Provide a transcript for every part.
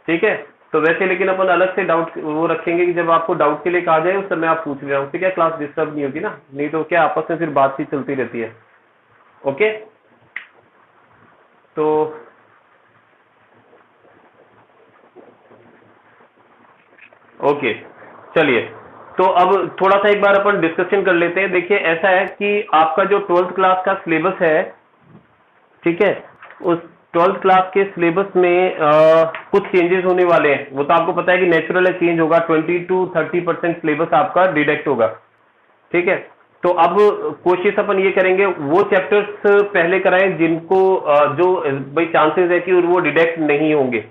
ठीक है। तो वैसे लेकिन अपन अलग से डाउट वो रखेंगे कि जब आपको डाउट के लिए कहा जाए उस समय आप पूछ लेना, उससे क्या क्लास डिस्टर्ब नहीं होगी ना, नहीं तो क्या आपस में फिर बातचीत चलती रहती है। ओके, तो ओके चलिए, तो अब थोड़ा सा एक बार अपन डिस्कशन कर लेते हैं। देखिए ऐसा है कि आपका जो 12th क्लास का सिलेबस है, ठीक है, उस 12th क्लास के सिलेबस में कुछ चेंजेस होने वाले हैं। वो तो आपको पता है कि नेचुरल है, चेंज होगा, 20 to 30% सिलेबस आपका डिडक्ट होगा। ठीक है, तो अब कोशिश अपन ये करेंगे वो चैप्टर्स पहले कराएं जिनको जो भाई चांसेस है कि वो डिडक्ट नहीं होंगे।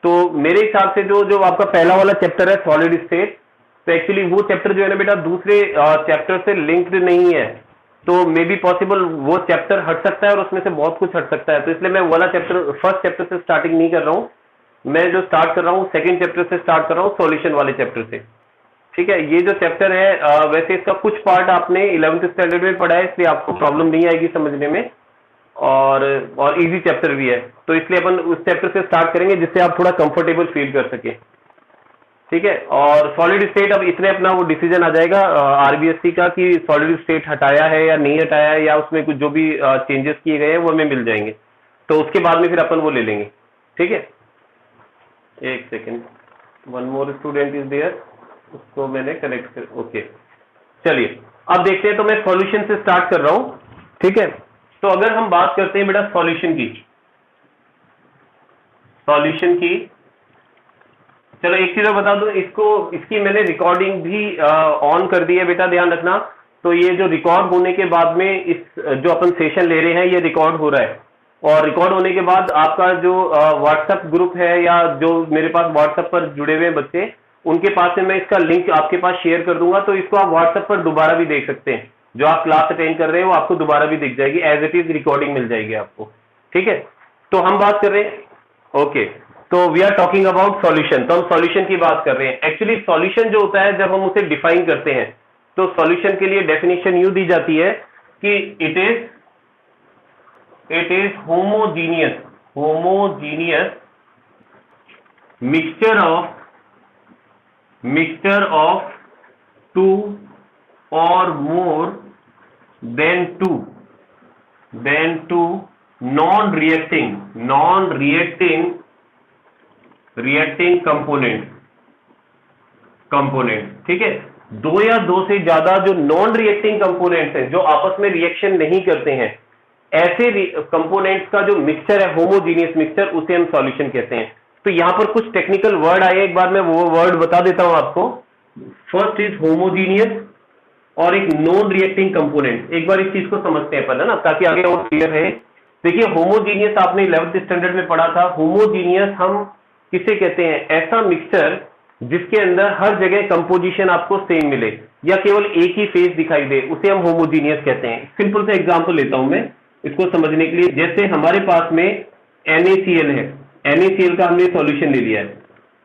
तो मेरे हिसाब से जो जो आपका पहला वाला चैप्टर है सॉलिड स्टेट, तो एक्चुअली वो चैप्टर जो है ना बेटा दूसरे चैप्टर से लिंक्ड नहीं है, तो मे बी पॉसिबल वो चैप्टर हट सकता है और उसमें से बहुत कुछ हट सकता है। तो इसलिए मैं वाला चैप्टर फर्स्ट चैप्टर से स्टार्टिंग नहीं कर रहा हूं, मैं जो स्टार्ट कर रहा हूँ सेकंड चैप्टर से स्टार्ट कर रहा हूँ, सॉल्यूशन वाले चैप्टर से। ठीक है, ये जो चैप्टर है वैसे इसका कुछ पार्ट आपने 11th स्टैंडर्ड में पढ़ा है, इसलिए आपको प्रॉब्लम नहीं आएगी समझने में, और इजी चैप्टर भी है, तो इसलिए अपन उस चैप्टर से स्टार्ट करेंगे जिससे आप थोड़ा कंफर्टेबल फील कर सके। ठीक है, और सॉलिड स्टेट अब इसमें अपना वो डिसीजन आ जाएगा आरबीएससी का कि सॉलिड स्टेट हटाया है या नहीं हटाया है, या उसमें कुछ जो भी चेंजेस किए गए हैं वो हमें मिल जाएंगे, तो उसके बाद में फिर अपन वो ले लेंगे। ठीक है, एक second, one more student is there, उसको मैंने कनेक्ट कर, ओके चलिए अब देखते हैं। तो मैं सॉल्यूशन से स्टार्ट कर रहा हूं। ठीक है, तो अगर हम बात करते हैं बेटा सॉल्यूशन की, चलो एक चीज बता दूं, इसकी मैंने रिकॉर्डिंग भी ऑन कर दी है बेटा, ध्यान रखना। तो ये जो रिकॉर्ड होने के बाद में इस जो अपन सेशन ले रहे हैं ये रिकॉर्ड हो रहा है, और रिकॉर्ड होने के बाद आपका जो व्हाट्सएप ग्रुप है या जो मेरे पास व्हाट्सएप पर जुड़े हुए बच्चे, उनके पास में मैं इसका लिंक आपके पास शेयर कर दूंगा, तो इसको आप व्हाट्सएप पर दोबारा भी देख सकते हैं। जो आप क्लास अटेंड कर रहे हैं वो आपको दोबारा भी दिख जाएगी, एज इट इज रिकॉर्डिंग मिल जाएगी आपको। ठीक है, तो हम बात कर रहे हैं, ओके, तो we are talking about solution. तो हम सॉल्यूशन की बात कर रहे हैं। एक्चुअली सॉल्यूशन जो होता है जब हम उसे डिफाइन करते हैं तो सॉल्यूशन के लिए डेफिनेशन यूं दी जाती है कि it is homogeneous mixture of two और more than two non reacting component. ठीक है, दो या दो से ज्यादा जो नॉन रिएक्टिंग कंपोनेंट्स हैं, जो आपस में रिएक्शन नहीं करते हैं, ऐसे कंपोनेंट्स का जो मिक्सचर है, होमोजीनियस मिक्सचर, उसे हम सॉल्यूशन कहते हैं। तो यहां पर कुछ टेक्निकल वर्ड आए, एक बार मैं वो वर्ड बता देता हूं आपको। फर्स्ट इज होमोजीनियस और एक नॉन रिएक्टिंग कंपोनेंट। एक बार इस चीज को समझते हैं पहले ना, ताकि आगे और क्लियर है। देखिए होमोजीनियस आपने 11th स्टैंडर्ड में पढ़ा था। होमोजीनियस हम किसे कहते हैं? ऐसा मिक्सचर जिसके अंदर हर जगह कंपोजिशन आपको सेम मिले या केवल एक ही फेस दिखाई दे, उसे हम होमोजीनियस कहते हैं। सिंपल सा एग्जांपल लेता हूं मैं इसको समझने के लिए। जैसे हमारे पास में NaCl है, NaCl का हमने सॉल्यूशन ले लिया है,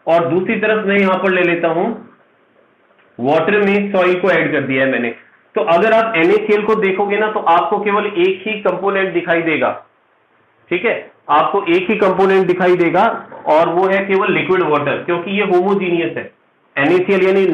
और दूसरी तरफ मैं यहां पर ले लेता हूं वाटर में सॉइल को ऐड कर दिया है मैंने। तो अगर आप NaCl को देखोगे ना तो आपको केवल एक ही कंपोनेंट दिखाई देगा। ठीक है, आपको एक ही कंपोनेंट दिखाई देगा और वो है केवल लिक्विड वाटर, क्योंकि ये होमोजीनियस है। NaCl यानी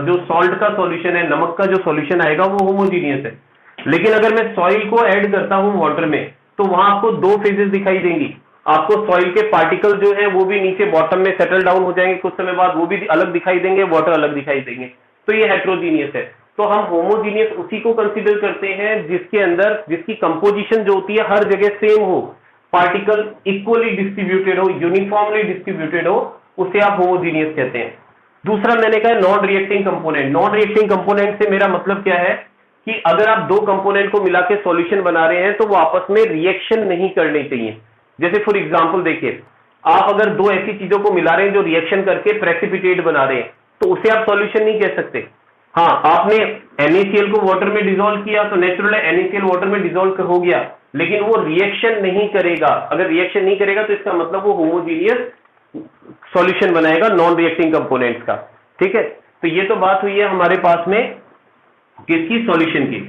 जो सॉल्ट का सॉल्यूशन है, नमक का जो सॉल्यूशन आएगा वो होमोजीनियस है। लेकिन अगर मैं सॉइल को ऐड करता हूं वाटर में तो वहां आपको दो फेजेस दिखाई देंगी। आपको सॉइल के पार्टिकल जो है वो भी नीचे बॉटम में सेटल डाउन हो जाएंगे, कुछ समय बाद वो भी अलग दिखाई देंगे, वाटर अलग दिखाई देंगे। तो ये हेट्रोजीनियस है। तो हम होमोजीनियस उसी को कंसीडर करते हैं जिसके अंदर जिसकी कंपोजिशन जो होती है हर जगह सेम हो, पार्टिकल इक्वली डिस्ट्रीब्यूटेड हो, यूनिफॉर्मली डिस्ट्रीब्यूटेड हो, उसे आप होमोजीनियस कहते हैं। दूसरा मैंने कहा non reacting component. Non reacting component से मेरा मतलब क्या है कि अगर आप दो कंपोनेंट को मिला के सॉल्यूशन बना रहे हैं तो वो आपस में रिएक्शन नहीं करनी चाहिए। जैसे फॉर एग्जांपल देखिए, आप अगर दो ऐसी चीजों को मिला रहे हैं जो रिएक्शन करके प्रेसिपिटेट बना रहे हैं तो उसे आप सॉल्यूशन नहीं कह सकते। हाँ, आपने NaCl को वाटर में डिसॉल्व किया तो नेचुरल है NaCl वाटर में डिसॉल्व हो गया, लेकिन वो रिएक्शन नहीं करेगा। अगर रिएक्शन नहीं करेगा तो इसका मतलब वो होमोजीनियस सॉल्यूशन बनाएगा नॉन रिएक्टिंग कंपोनेंट्स का। ठीक है, तो ये तो बात हुई है हमारे पास में किसकी? सॉल्यूशन की।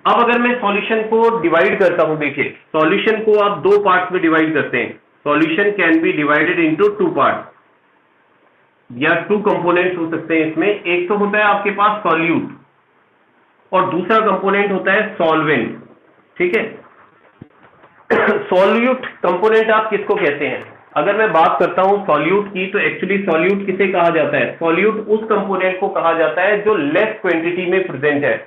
अब अगर मैं सॉल्यूशन को डिवाइड करता हूं, देखिए सॉल्यूशन को आप दो पार्ट्स में डिवाइड करते हैं। Solution can be divided into two part. या टू कंपोनेंट्स हो सकते हैं इसमें। एक तो होता है आपके पास सॉल्यूट और दूसरा कंपोनेंट होता है सॉल्वेंट। ठीक है, सॉल्यूट कंपोनेंट आप किसको कहते हैं? अगर मैं बात करता हूं सॉल्यूट की, तो एक्चुअली सॉल्यूट किसे कहा जाता है? सॉल्यूट उस कंपोनेंट को कहा जाता है जो लेस क्वांटिटी में प्रेजेंट है।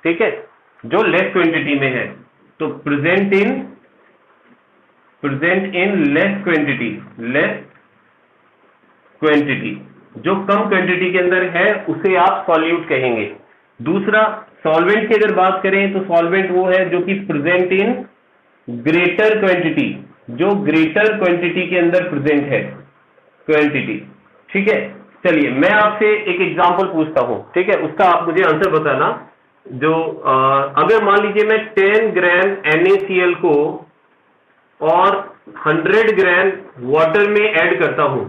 ठीक है, जो लेस क्वांटिटी में है, तो प्रेजेंट इन लेस क्वांटिटी, जो कम क्वांटिटी के अंदर है उसे आप सॉल्यूट कहेंगे। दूसरा सॉल्वेंट की अगर बात करें तो सॉल्वेंट वो है जो कि प्रेजेंट इन ग्रेटर क्वांटिटी, जो ग्रेटर क्वांटिटी के अंदर प्रेजेंट है क्वांटिटी। ठीक है, चलिए मैं आपसे एक एग्जांपल पूछता हूं, ठीक है, उसका आप मुझे आंसर बताना। जो अगर मान लीजिए मैं 10 ग्राम NaCl को और 100 ग्राम वाटर में ऐड करता हूं,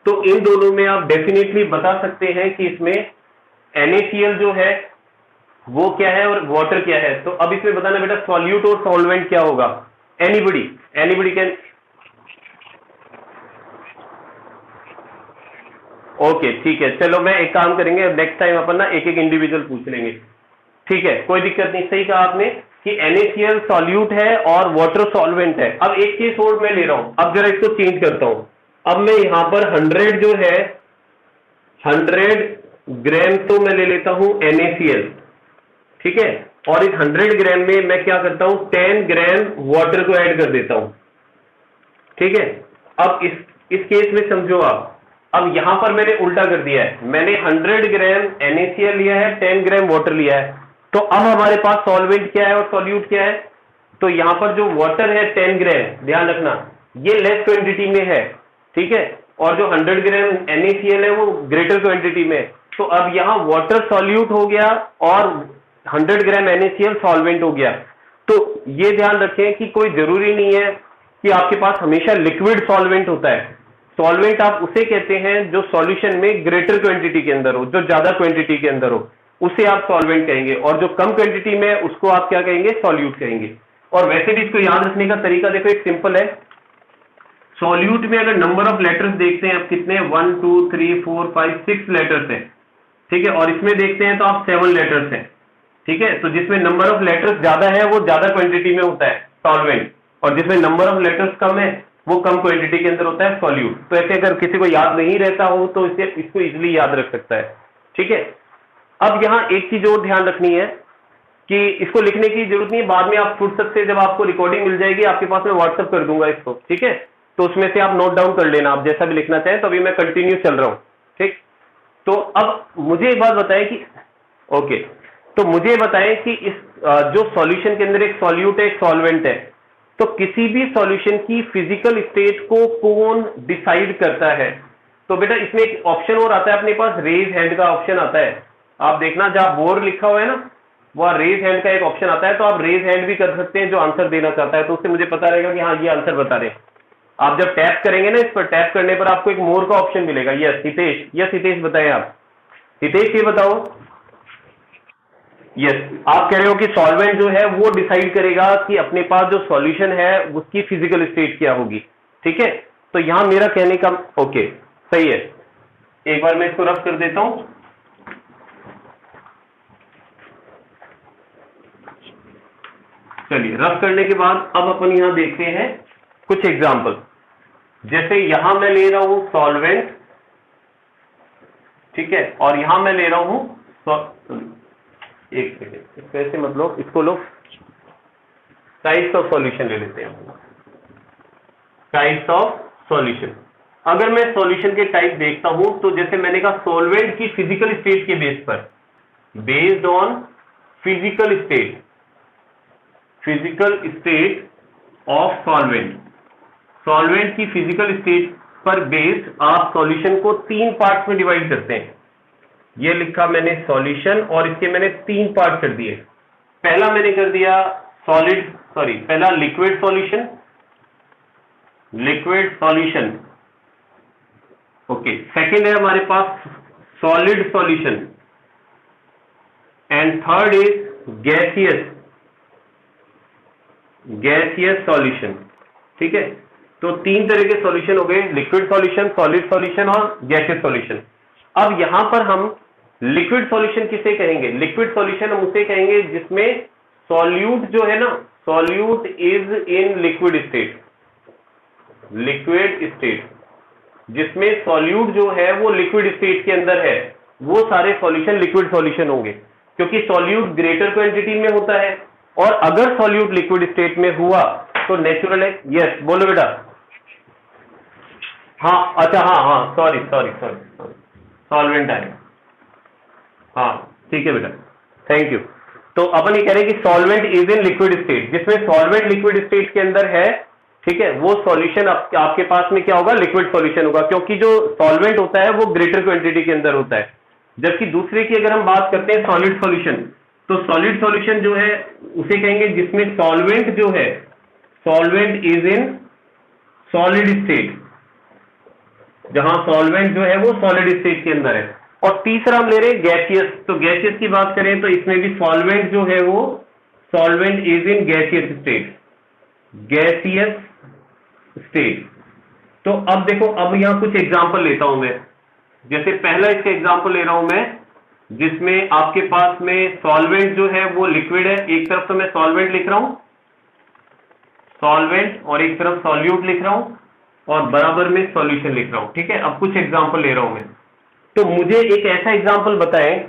तो इन दोनों में आप डेफिनेटली बता सकते हैं कि इसमें NaCl जो है वो क्या है और वाटर क्या है। तो अब इसमें बताना बेटा सॉल्यूट और सॉल्वेंट क्या होगा? Anybody can. ओके ठीक है, चलो मैं एक काम करेंगे, नेक्स्ट टाइम अपन ना एक एक इंडिविजुअल पूछ लेंगे। ठीक है, कोई दिक्कत नहीं। सही कहा आपने कि NaCl सॉल्यूट है और वाटर सॉल्वेंट है। अब एक केस और मैं ले रहा हूं, अब जरा इसको चेंज करता हूं। अब मैं यहां पर 100 जो है 100 ग्राम तो मैं ले लेता हूं NaCl। ठीक है, और इस 100 ग्राम में मैं क्या करता हूं 10 ग्राम वाटर को ऐड कर देता हूं। ठीक है, अब इस केस में समझो आप, अब यहां पर मैंने उल्टा कर दिया है, मैंने 100 ग्राम NaCl लिया है, 10 ग्राम वाटर लिया है। तो अब हमारे पास सॉल्वेंट क्या है और सॉल्यूट क्या है? तो यहां पर जो वाटर है 10 ग्राम, ध्यान रखना ये लेस क्वांटिटी में है। ठीक है, और जो 100 ग्राम NaCl है वो ग्रेटर क्वांटिटी में है। तो अब यहां वाटर सॉल्यूट हो गया और 100 ग्राम NaCl सॉल्वेंट हो गया। तो ये ध्यान रखें कि कोई जरूरी नहीं है कि आपके पास हमेशा लिक्विड सॉल्वेंट होता है। सॉल्वेंट आप उसे कहते हैं जो सॉल्यूशन में ग्रेटर क्वांटिटी के अंदर हो, जो ज्यादा क्वांटिटी के अंदर हो, उसे आप सॉल्वेंट कहेंगे। और जो कम क्वांटिटी में है उसको आप क्या कहेंगे? सॉल्यूट कहेंगे। और वैसे भी इसको याद रखने का तरीका देखो, एक सिंपल है। सॉल्यूट में अगर नंबर ऑफ लेटर्स देखते हैं आप कितने, 1 2 3 4 5 6 लेटर्स हैं। ठीक है, और इसमें देखते हैं तो आप 7 लेटर्स हैं। ठीक है, तो जिसमें नंबर ऑफ लेटर्स ज्यादा है वो ज्यादा क्वांटिटी में होता है सॉल्वेंट, और जिसमें नंबर ऑफ लेटर्स कम है वो कम क्वांटिटी के अंदर होता है सॉल्यूट। तो ऐसे अगर किसी को याद नहीं रहता हो तो इसको इजीली याद रख सकता है। ठीक है, अब यहां एक चीज और ध्यान रखनी है कि इसको लिखने की जरूरत नहीं है, बाद में आप फुर्सत से जब आपको रिकॉर्डिंग मिल जाएगी आपके पास, मैं व्हाट्सएप कर दूंगा इसको। ठीक है, तो उसमें से आप नोट डाउन कर लेना, आप जैसा भी लिखना चाहें। तो अभी मैं कंटिन्यू चल रहा हूं। ठीक, तो अब मुझे एक बात बताएं कि ओके, तो मुझे बताएं कि इस जो सॉल्यूशन के अंदर एक सॉल्यूट है एक सॉल्वेंट है, तो किसी भी सॉल्यूशन की फिजिकल स्टेट को कौन डिसाइड करता है? तो बेटा इसमें एक ऑप्शन और आता है अपने पास, रेज हैंड का ऑप्शन आता है। आप देखना जहां बोर लिखा हुआ है ना, वहां रेज हैंड का एक ऑप्शन आता है। तो आप रेज हैंड भी कर सकते हैं जो आंसर देना चाहता है, तो उससे मुझे पता रहेगा कि हाँ ये आंसर बता रहे हैं। आप जब टैप करेंगे ना, इस पर टैप करने पर आपको एक मोर का ऑप्शन मिलेगा। यस हितेश, यस हितेश बताएं आप। हितेश ये बताओ। यस, आप कह रहे हो कि सॉल्वेंट जो है वो डिसाइड करेगा कि अपने पास जो सॉल्यूशन है उसकी फिजिकल स्टेट क्या होगी। ठीक है, तो यहां मेरा कहने का ओके सही है। एक बार मैं इसको रफ कर देता हूं। चलिए, रफ करने के बाद अब अपन यहां देखते हैं कुछ एग्जाम्पल। जैसे यहां मैं ले रहा हूं सॉल्वेंट, ठीक है, और यहां मैं ले रहा हूं एक सेकेंड, कैसे मतलब इसको लोग टाइप्स ऑफ सॉल्यूशन ले लेते हैं। टाइप्स ऑफ सॉल्यूशन, अगर मैं सॉल्यूशन के टाइप देखता हूं तो जैसे मैंने कहा सॉल्वेंट की फिजिकल स्टेट के बेस पर, based on physical state of solvent, solvent की फिजिकल स्टेट पर बेस्ड आप सॉल्यूशन को 3 पार्ट्स में डिवाइड करते हैं। ये लिखा मैंने सॉल्यूशन और इसके मैंने 3 पार्ट कर दिए। पहला मैंने कर दिया पहला लिक्विड सॉल्यूशन, ओके। सेकंड है हमारे पास solid solution and third is gaseous solution. ठीक है, तो 3 तरह के सॉल्यूशन हो गए, लिक्विड सॉल्यूशन, सॉलिड सॉल्यूशन और गैसियस सॉल्यूशन। अब यहां पर हम लिक्विड सॉल्यूशन किसे कहेंगे? लिक्विड सॉल्यूशन हम उसे कहेंगे जिसमें सॉल्यूट जो है ना, solute is in liquid state, liquid state, जिसमें सॉल्यूट जो है वो लिक्विड स्टेट के अंदर है, वो सारे सॉल्यूशन लिक्विड सॉल्यूशन होंगे, क्योंकि सॉल्यूट ग्रेटर क्वांटिटी में होता है, और अगर सॉल्यूट लिक्विड स्टेट में हुआ तो नेचुरल है। यस बोलो बेटा। हाँ अच्छा, हाँ सॉरी सॉल्वेंट है, हाँ ठीक है बेटा, थैंक यू। तो अपन ये कह रहे हैं कि solvent is in liquid state, जिसमें सॉल्वेंट लिक्विड स्टेट के अंदर है, ठीक है, वो सॉल्यूशन आपके पास में क्या होगा? लिक्विड सॉल्यूशन होगा, क्योंकि जो सॉल्वेंट होता है वो ग्रेटर क्वांटिटी के अंदर होता है। जबकि दूसरे की अगर हम बात करते हैं सॉलिड सॉल्यूशन, तो सॉलिड सॉल्यूशन जो है उसे कहेंगे जिसमें सॉल्वेंट जो है, solvent is in solid state, जहां सॉल्वेंट जो है वो सॉलिड स्टेट के अंदर है। और तीसरा हम ले रहे हैं गैसियस, तो गैसियस की बात करें तो इसमें भी सॉल्वेंट जो है वो solvent is in gaseous state, gaseous state. तो अब देखो, अब यहां कुछ एग्जांपल लेता हूं मैं, जैसे पहला इसका एग्जांपल ले रहा हूं मैं, जिसमें आपके पास में सॉल्वेंट जो है वो लिक्विड है, एक तरफ तो मैं सॉल्वेंट लिख रहा हूं, सॉल्वेंट, और एक तरफ सॉल्यूट लिख रहा हूं, और बराबर में सॉल्यूशन लिख रहा हूं, ठीक है। अब कुछ एग्जांपल ले रहा हूं मैं, तो मुझे एक ऐसा एग्जांपल बताएं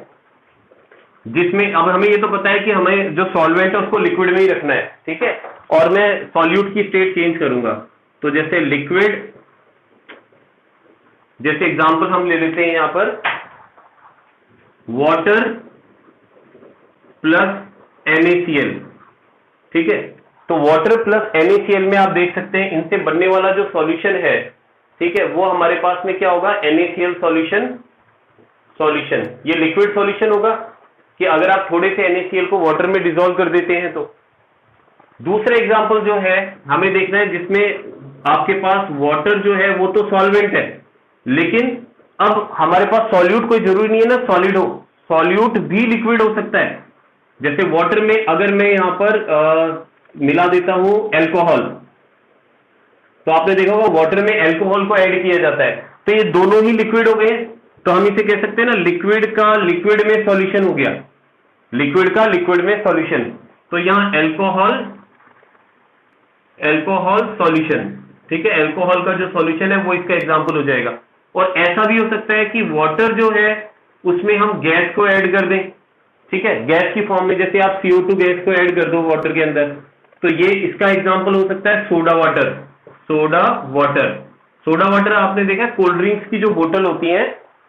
जिसमें, अब हमें ये तो पता है कि हमें जो सॉल्वेंट है उसको लिक्विड में ही रखना है, ठीक है, और मैं सॉल्यूट की स्टेट चेंज करूंगा, तो जैसे लिक्विड, जैसे एग्जांपल हम ले लेते हैं यहां पर वाटर प्लस NaCl, ठीक है। तो वाटर प्लस NaCl में आप देख सकते हैं इनसे बनने वाला जो सॉल्यूशन है, ठीक है, वो हमारे पास में क्या होगा? NaCl सॉल्यूशन, ये लिक्विड सॉल्यूशन होगा कि अगर आप थोड़े से NaCl को वाटर में डिसॉल्व कर देते हैं तो। दूसरा एग्जांपल जो है हमें देखना है जिसमें आपके पास वाटर जो है वो तो सॉल्वेंट है, लेकिन अब हमारे पास सॉल्यूट कोई जरूरी नहीं है ना सॉलिड हो, सॉल्यूट भी लिक्विड हो सकता है। जैसे वाटर में अगर मैं यहां पर मिला देता हूं एल्कोहल, तो आपने देखा होगा वाटर में एल्कोहल को ऐड किया जाता है, तो ये दोनों ही लिक्विड हो गए, तो हम इसे कह सकते हैं ना लिक्विड का लिक्विड में सॉल्यूशन हो गया, लिक्विड का लिक्विड में सॉल्यूशन। तो यहां एल्कोहल सॉल्यूशन, ठीक है, एल्कोहल का जो सॉल्यूशन है वो इसका एग्जांपल हो जाएगा। और ऐसा भी हो सकता है कि वाटर जो है उसमें हम गैस को ऐड कर दें, ठीक है, गैस की फॉर्म में, जैसे आप CO2 गैस को ऐड कर दो वाटर के अंदर, तो ये इसका एग्जांपल हो सकता है सोडा वाटर। सोडा वाटर आपने देखा कोल्ड ड्रिंक्स की जो बोतल होती है,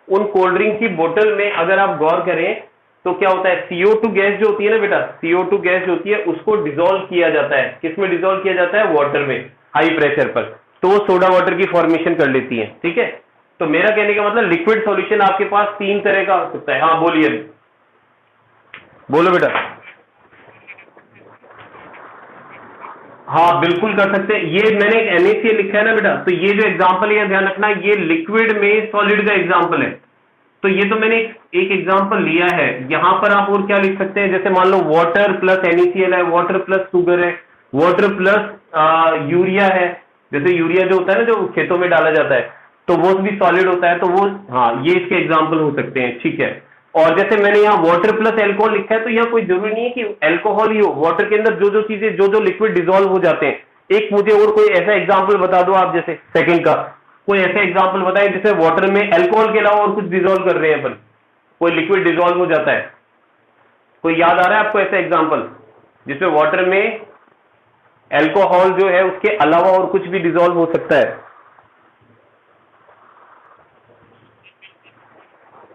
उन कोल्ड ड्रिंक की बोतल में अगर आप गौर करें तो क्या होता है, CO2 गैस जो होती है ना बेटा, CO2 गैस जो होती है उसको डिसॉल्व किया जाता है, किसमें डिसॉल्व किया जाता है? वाटर में, हाई प्रेशर पर, तो वो सोडा वाटर की फॉर्मेशन कर लेती है, ठीक है। तो मेरा कहने का मतलब लिक्विड सॉल्यूशन आपके पास तीन तरह का हो सकता है। हाँ बोलिए, बोलो बेटा। हाँ बिल्कुल कर सकते हैं, ये मैंने एक NaCl लिखा है ना बेटा, तो ये जो एग्जांपल है ध्यान रखना, ये लिक्विड में सॉलिड का एग्जांपल है। तो ये तो मैंने एक एग्जांपल लिया है, यहां पर आप और क्या लिख सकते हैं, जैसे मान लो वाटर प्लस NaCl है, वाटर प्लस शुगर है, वाटर प्लस यूरिया है, जैसे यूरिया जो होता है ना जो खेतों में डाला जाता है, तो वो भी सॉलिड होता है, तो वो, हाँ ये इसके एग्जाम्पल हो सकते हैं, ठीक है। और जैसे मैंने यहाँ वाटर प्लस एल्कोहल लिखा है, तो यहाँ कोई जरूरी नहीं है कि एल्कोहल ही हो, वाटर के अंदर जो जो चीजें जो लिक्विड डिसॉल्व हो जाते हैं। एक मुझे और कोई ऐसा एग्जांपल बता दो आप, जैसे सेकंड का कोई ऐसा एग्जांपल बताएं जिससे वाटर में एल्कोहल के अलावा और कुछ डिसॉल्व कर रहे हैं अपन, कोई लिक्विड डिसॉल्व हो जाता है, कोई याद आ रहा है आपको ऐसा एग्जाम्पल जिसमें वाटर में एल्कोहल जो है उसके अलावा और कुछ भी डिसॉल्व हो सकता है?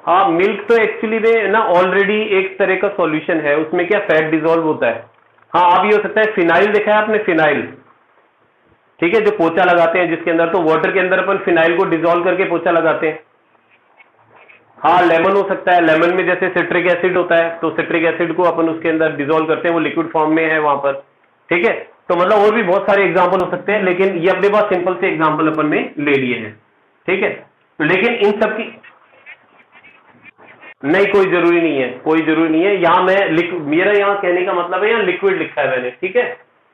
हाँ मिल्क तो एक्चुअली में ना ऑलरेडी एक तरह का सॉल्यूशन है, उसमें क्या फैट डिसॉल्व होता है। हाँ अब ये हो सकता है फिनाइल, देखा है आपने फिनाइल, ठीक है, जो पोछा लगाते हैं जिसके अंदर, तो वाटर के अंदर अपन फिनाइल को डिसॉल्व करके पोछा लगाते हैं। हाँ लेमन हो सकता है, लेमन में जैसे सिट्रिक एसिड होता है, तो सिट्रिक एसिड को अपन उसके अंदर डिसॉल्व करते हैं, वो लिक्विड फॉर्म में है वहां पर, ठीक है। तो मतलब और भी बहुत सारे एग्जाम्पल हो सकते हैं, लेकिन ये अपने पास सिंपल से एग्जाम्पल अपन ने ले लिए हैं, ठीक है। लेकिन इन सब की नहीं, कोई जरूरी नहीं है, कोई जरूरी नहीं है। यहाँ मैं मेरा यहाँ कहने का मतलब है, यहाँ लिक्विड लिखा है मैंने, ठीक है,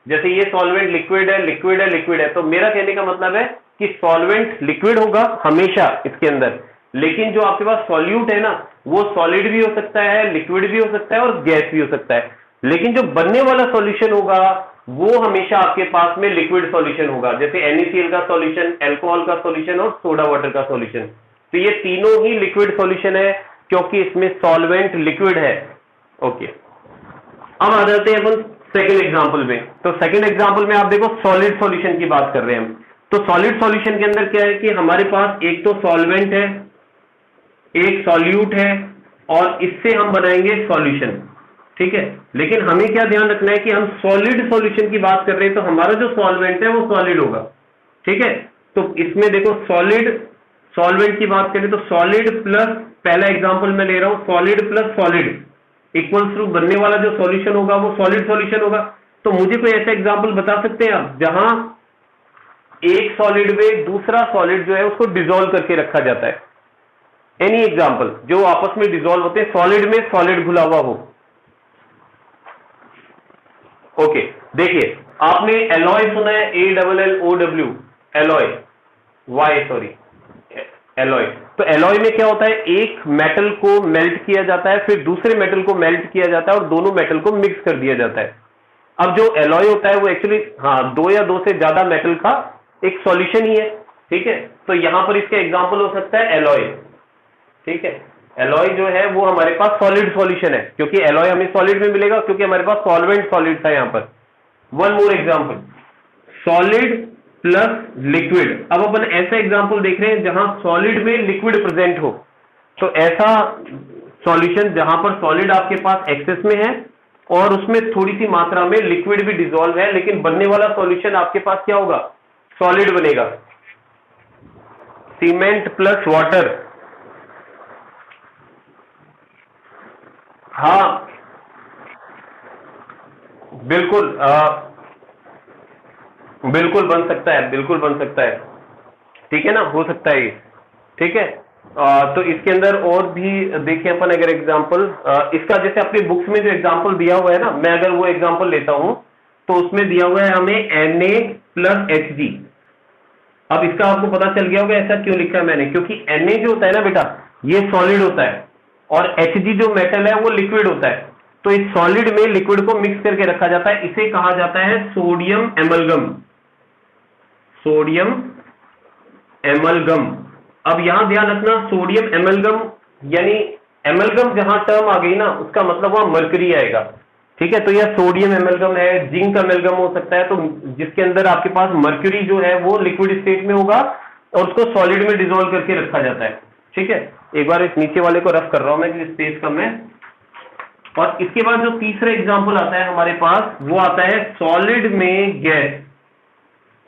जैसे ये सॉल्वेंट लिक्विड है, लिक्विड है, लिक्विड है, तो मेरा कहने का मतलब है कि सॉल्वेंट लिक्विड होगा हमेशा इसके अंदर, लेकिन जो आपके पास सॉल्यूट है ना, वो सॉलिड भी हो सकता है, लिक्विड भी हो सकता है और गैस भी हो सकता है। लेकिन जो बनने वाला सॉल्यूशन होगा वो हमेशा आपके पास में लिक्विड सॉल्यूशन होगा, जैसे NaCl का सॉल्यूशन, अल्कोहल का सॉल्यूशन और सोडा वाटर का सॉल्यूशन। तो ये तीनों ही लिक्विड सॉल्यूशन है क्योंकि इसमें सॉल्वेंट लिक्विड है। ओके, अब आ जाते हैं अपन सेकंड एग्जांपल में। तो सेकंड एग्जांपल में आप देखो सॉलिड सॉल्यूशन की बात कर रहे हैं हम। तो सॉलिड सॉल्यूशन के अंदर क्या है कि हमारे पास एक तो सॉल्वेंट है, एक सॉल्यूट है और इससे हम बनाएंगे सॉल्यूशन, ठीक है। लेकिन हमें क्या ध्यान रखना है कि हम सॉलिड सॉल्यूशन की बात कर रहे हैं तो हमारा जो सॉल्वेंट है वो सॉलिड होगा, ठीक है। तो इसमें देखो सॉलिड सॉल्वेंट की बात करें तो सॉलिड प्लस, पहला एग्जांपल मैं ले रहा हूं, solid plus solid equals to बनने वाला जो सॉल्यूशन होगा वो सॉलिड सॉल्यूशन होगा। तो मुझे कोई ऐसा एग्जांपल बता सकते हैं आप जहां एक सॉलिड में दूसरा सॉलिड जो है उसको डिसॉल्व करके रखा जाता है? एनी एग्जांपल जो आपस में डिसॉल्व होते हैं, सॉलिड में सॉलिड घुला हुआ हो। ओके, देखिए आपने एलॉय सुना है, ALLOW, alloy, Y sorry alloy. तो एलॉय में क्या होता है, एक मेटल को मेल्ट किया जाता है, फिर दूसरे मेटल को मेल्ट किया जाता है और दोनों मेटल को मिक्स कर दिया जाता है। अब जो एलॉय होता है वो एक्चुअली दो या दो से ज्यादा मेटल का एक सॉल्यूशन ही है, ठीक है। तो यहां पर इसका एग्जांपल हो सकता है एलॉय, ठीक है। एलॉय जो है वो हमारे पास सॉलिड सॉल्यूशन है क्योंकि एलॉय हमें सॉलिड में मिलेगा क्योंकि हमारे पास सॉल्वेंट सॉलिड था यहां पर। One more example, solid plus liquid. अब अपन ऐसा एग्जांपल देख रहे हैं जहां सॉलिड में लिक्विड प्रेजेंट हो। तो ऐसा सॉल्यूशन जहां पर सॉलिड आपके पास एक्सेस में है और उसमें थोड़ी सी मात्रा में लिक्विड भी डिसॉल्व है, लेकिन बनने वाला सॉल्यूशन आपके पास क्या होगा, सॉलिड बनेगा। सीमेंट प्लस वाटर, हाँ बिल्कुल, बिल्कुल बन सकता है, बिल्कुल बन सकता है, ठीक है ना, हो सकता है ये, ठीक है। तो इसके अंदर और भी देखें अपन अगर एग्जांपल, इसका जैसे अपनी बुक्स में जो एग्जांपल दिया हुआ है ना, मैं अगर वो एग्जांपल लेता हूं तो उसमें दिया हुआ है हमें Na प्लस Hg। अब इसका आपको पता चल गया होगा ऐसा क्यों लिखा है मैंने, क्योंकि Na जो होता है ना बेटा ये सॉलिड होता है और Hg जो मेटल है वो लिक्विड होता है। तो इस सॉलिड में लिक्विड को मिक्स करके रखा जाता है, इसे कहा जाता है सोडियम एमलगम, सोडियम एमलगम। अब यहां ध्यान रखना, सोडियम एमलगम यानी एमलगम जहां टर्म आ गई ना उसका मतलब वहां मर्करी आएगा, ठीक है। तो यह सोडियम एमलगम है, जिंक एमलगम हो सकता है, तो जिसके अंदर आपके पास मर्क्यूरी जो है वो लिक्विड स्टेट में होगा और उसको सॉलिड में डिसॉल्व करके रखा जाता है, ठीक है। एक बार इस नीचे वाले को रफ कर रहा हूं मैं क्योंकि स्पेस कम है। और इसके बाद जो तीसरा एग्जांपल आता है हमारे पास वो आता है सॉलिड में गैस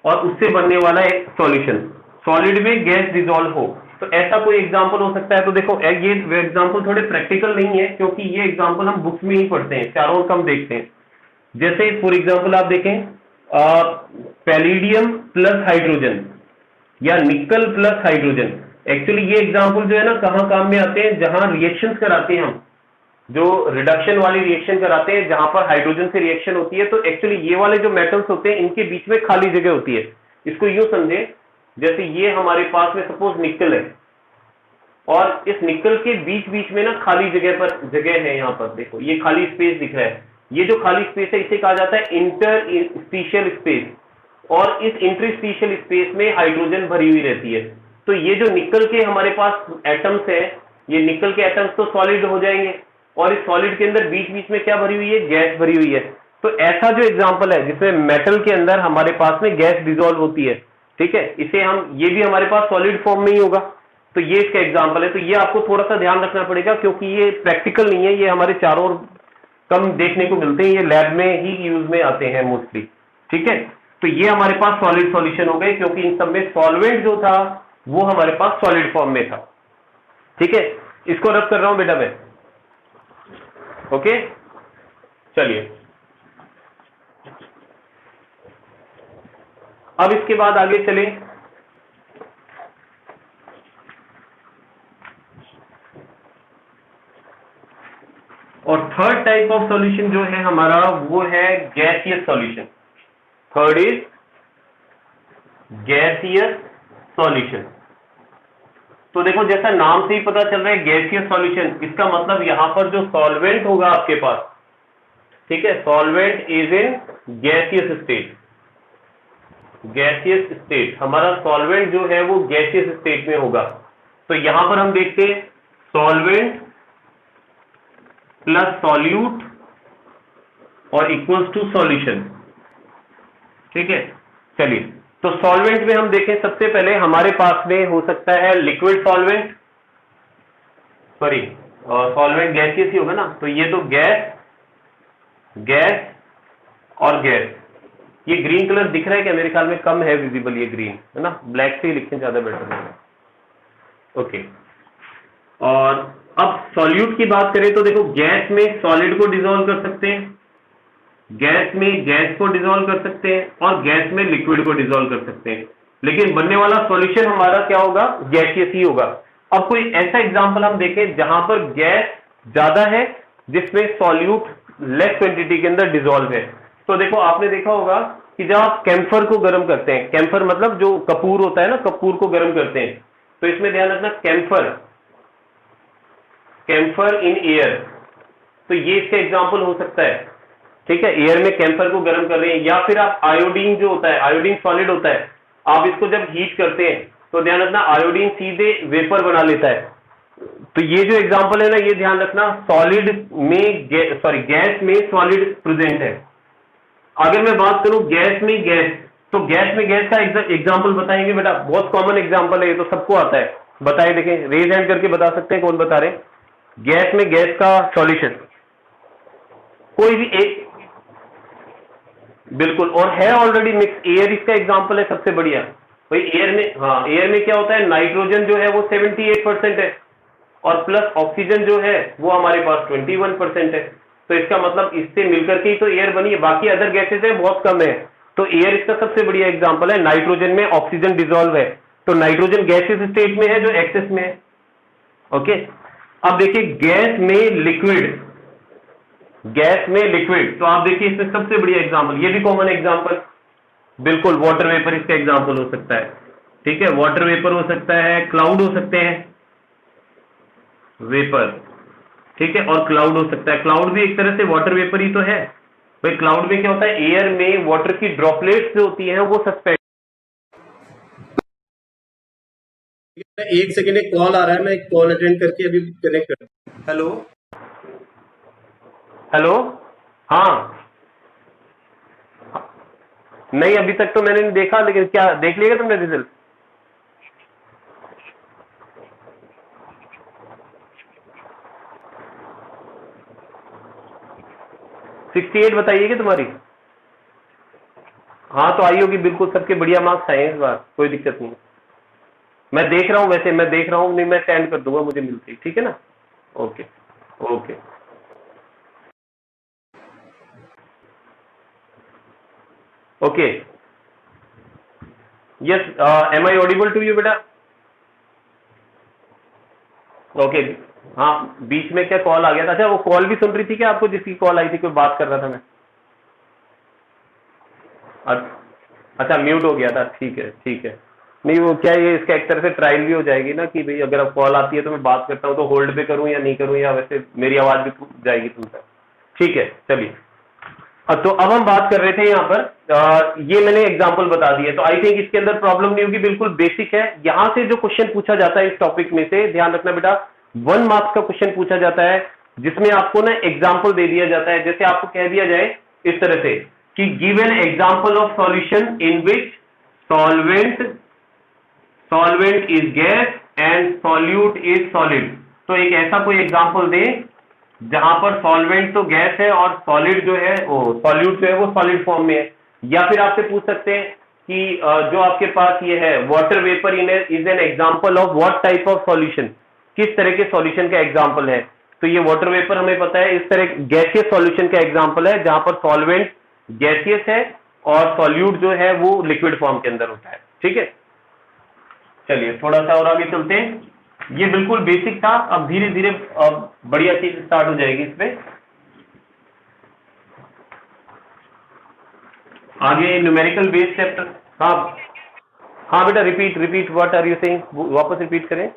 और उससे बनने वाला एक सॉल्यूशन, सॉलिड में गैस डिसॉल्व हो। तो ऐसा कोई एग्जांपल हो सकता है। तो देखो ये एग्जांपल थोड़े प्रैक्टिकल नहीं है क्योंकि ये एग्जांपल हम बुक्स में ही पढ़ते हैं, चारों ओर कम देखते हैं। जैसे फॉर एग्जांपल आप देखें पैलिडियम प्लस हाइड्रोजन या निकल प्लस हाइड्रोजन। एक्चुअली ये एग्जांपल जो है ना कहां काम में आते हैं, जहां रिएक्शंस कराते हैं हम, जो रिडक्शन वाली रिएक्शन कराते हैं जहां पर हाइड्रोजन से रिएक्शन होती है। तो एक्चुअली ये वाले जो मेटल्स होते हैं इनके बीच में खाली जगह होती है। इसको यूं समझे जैसे ये हमारे पास में सपोज निकल है और इस निकल के बीच बीच में ना खाली जगह है, यहां पर देखो ये खाली स्पेस दिख रहा है। ये जो खाली स्पेस है इसे कहा जाता है इंटरस्टिशियल स्पेस और इस इंटरस्टिशियल स्पेस में हाइड्रोजन भरी हुई रहती है। तो ये जो निकल के हमारे पास एटम्स है, ये निकल के एटम्स तो सॉलिड हो जाएंगे और इस सॉलिड के अंदर बीच बीच में क्या भरी हुई है, गैस भरी हुई है। तो ऐसा जो एग्जांपल है जिसमें मेटल के अंदर हमारे पास में गैस डिसॉल्व होती है, ठीक है, इसे हम, ये भी हमारे पास सॉलिड फॉर्म में ही होगा। तो ये इसका एग्जांपल है। तो ये आपको थोड़ा सा ध्यान रखना पड़ेगा क्योंकि ये प्रैक्टिकल नहीं है, ये हमारे चारों ओर कम देखने को मिलते हैं, ये लैब में ही यूज में आते हैं मोस्टली, ठीक है। तो ये हमारे पास सॉलिड सॉल्यूशन हो गए क्योंकि इन सब में सॉल्वेंट जो था वो हमारे पास सॉलिड फॉर्म में था, ठीक है। इसको रख कर रहा हूं बेटा मैं, ओके। चलिए अब इसके बाद आगे चलें। और थर्ड टाइप ऑफ सॉल्यूशन जो है हमारा वो है gaseous solution. Third is gaseous solution. तो देखो जैसा नाम से ही पता चल रहा है गैसियस सॉल्यूशन, इसका मतलब यहां पर जो सॉल्वेंट होगा आपके पास, ठीक है, solvent is in gaseous state. Gaseous state, हमारा सॉल्वेंट जो है वो गैसियस स्टेट में होगा। तो यहां पर हम देखते हैं सॉल्वेंट प्लस सॉल्यूट और इक्वल्स टू सॉल्यूशन, ठीक है। चलिए, तो सॉल्वेंट में हम देखें, सबसे पहले हमारे पास में हो सकता है liquid solvent, sorry solvent gaseous ही होगा ना, तो ये तो गैस, गैस और गैस। ये ग्रीन कलर दिख रहा है क्या? मेरे ख्याल में कम है विजिबल ये ग्रीन, है ना, ब्लैक से ही लिखें ज्यादा बेटर है। ओके, और अब सॉल्यूट की बात करें तो देखो गैस में सॉलिड को डिसॉल्व कर सकते हैं, गैस में गैस को डिसॉल्व कर सकते हैं, और गैस में लिक्विड को डिसॉल्व कर सकते हैं, लेकिन बनने वाला सॉल्यूशन हमारा क्या होगा? गैसियस ही होगा। अब कोई ऐसा एग्जांपल हम देखें जहां पर गैस ज्यादा है जिसमें सॉल्यूट लेस क्वांटिटी के अंदर डिसॉल्व है। तो देखो आपने देखा होगा कि जब आप कैम्फर को गर्म करते हैं, कैम्फर मतलब जो कपूर होता है ना, कपूर को गर्म करते हैं, तो इसमें ध्यान रखना कैम्फर, कैम्फर इन एयर, तो ये इसका एग्जांपल हो सकता है, ठीक है। एयर में कैम्फर को गर्म कर रहे हैं, या फिर आप आयोडीन जो होता है, आयोडीन सॉलिड होता है, आप इसको जब हीट करते हैं तो ध्यान रखना आयोडीन सीधे वेपर बना लेता है। तो ये जो एग्जांपल है ना, ये ध्यान रखना सॉलिड में गैस में सॉलिड प्रेजेंट है। अगर मैं बात करूं गैस में गैस, तो गैस में गैस का एग्जांपल बताएंगे बेटा, बहुत कॉमन एग्जांपल है ये, तो सबको आता है। बताए, देखें, रेज हैंड करके बता सकते हैं कौन बता रहे? गैस में गैस का सॉल्यूशन कोई भी एक, बिल्कुल, और है ऑलरेडी मिक्स। एयर इसका एग्जांपल है सबसे बढ़िया भाई। एयर में, हाँ, एयर में क्या होता है, नाइट्रोजन जो है वो 78% है, और प्लस ऑक्सीजन जो है वो हमारे पास 21% है। तो इसका मतलब इससे मिलकर के ही तो एयर बनी है, बाकी अदर गैसेज है बहुत कम है। तो एयर इसका सबसे बढ़िया एग्जांपल है। नाइट्रोजन में ऑक्सीजन डिसॉल्व है, तो नाइट्रोजन गैसेज स्टेट में है जो एक्सेस में है। ओके, अब देखिए गैस में लिक्विड, गैस में लिक्विड, तो आप देखिए इसमें सबसे बढ़िया एग्जांपल, ये भी कॉमन एग्जांपल, बिल्कुल, वाटर वेपर इसका एग्जांपल हो सकता है, ठीक है। वाटर वेपर हो सकता है, क्लाउड हो सकते हैं, वेपर, ठीक है, और क्लाउड हो सकता है। क्लाउड भी एक तरह से वाटर वेपर ही तो है भाई। क्लाउड में क्या होता है, एयर में वाटर की ड्रॉपलेट्स जो होती हैं वो सस्पेंड। एक सेकेंड, एक कॉल आ रहा है, मैं एक कॉल अटेंड करके अभी कनेक्ट कर। हेलो, हेलो, हाँ, नहीं अभी तक तो मैंने नहीं देखा, लेकिन क्या देख लिएगा तुमने रिजल्ट? सिक्सटी 68 बताइएगा तुम्हारी। हाँ तो आई होगी, बिल्कुल, सबके बढ़िया मार्क्स आए हैं इस बार, कोई दिक्कत नहीं। मैं देख रहा हूँ, वैसे मैं देख रहा हूँ, नहीं मैं सेंड कर दूंगा, मुझे मिलती है, ठीक है ना। Okay, okay, okay, yes, am I audible to you बेटा? ओके, हाँ, बीच में क्या कॉल आ गया था? अच्छा, वो कॉल भी सुन रही थी क्या आपको, जिसकी कॉल आई थी, कोई बात कर रहा था मैं? अच्छा, म्यूट हो गया था, ठीक है, ठीक है। नहीं वो क्या, ये इसका एक तरह से ट्रायल भी हो जाएगी ना कि भाई अगर अब कॉल आती है तो मैं बात करता हूँ तो होल्ड पे करूँ या नहीं करूँ, या वैसे मेरी आवाज भी जाएगी तुम तक, ठीक है। चलिए, तो अब हम बात कर रहे थे यहाँ पर, ये मैंने एग्जांपल बता दिए, तो आई थिंक इसके अंदर प्रॉब्लम नहीं होगी, बिल्कुल बेसिक है। यहां से जो क्वेश्चन पूछा जाता है इस टॉपिक में से, ध्यान रखना बेटा, 1 मार्क्स का क्वेश्चन पूछा जाता है, जिसमें आपको ना एग्जाम्पल दे दिया जाता है। जैसे आपको कह दिया जाए इस तरह से कि give an example of solution in which solvent is gas and solute is solid. तो एक ऐसा कोई एग्जाम्पल दे जहां पर सॉल्वेंट तो गैस है और सॉलिड जो है वो सॉल्यूट जो है वो सॉलिड फॉर्म में है। या फिर आपसे पूछ सकते हैं कि जो आपके पास ये है water vapour is an example of what type of solution, किस तरह के सॉल्यूशन का एग्जांपल है। तो ये वाटर वेपर हमें पता है इस तरह गैसियस सॉल्यूशन का एग्जांपल है, जहां पर सॉल्वेंट गैसियस है और सॉल्यूट जो है वो लिक्विड फॉर्म के अंदर होता है, ठीक है। चलिए थोड़ा सा और आगे चलते हैं। ये बिल्कुल बेसिक था, अब धीरे धीरे बढ़िया चीज स्टार्ट हो जाएगी इसमें। आगे न्यूमेरिकल बेस चैप्टर। हाँ, हाँ बेटा, repeat repeat, what are you saying, वापस रिपीट करें।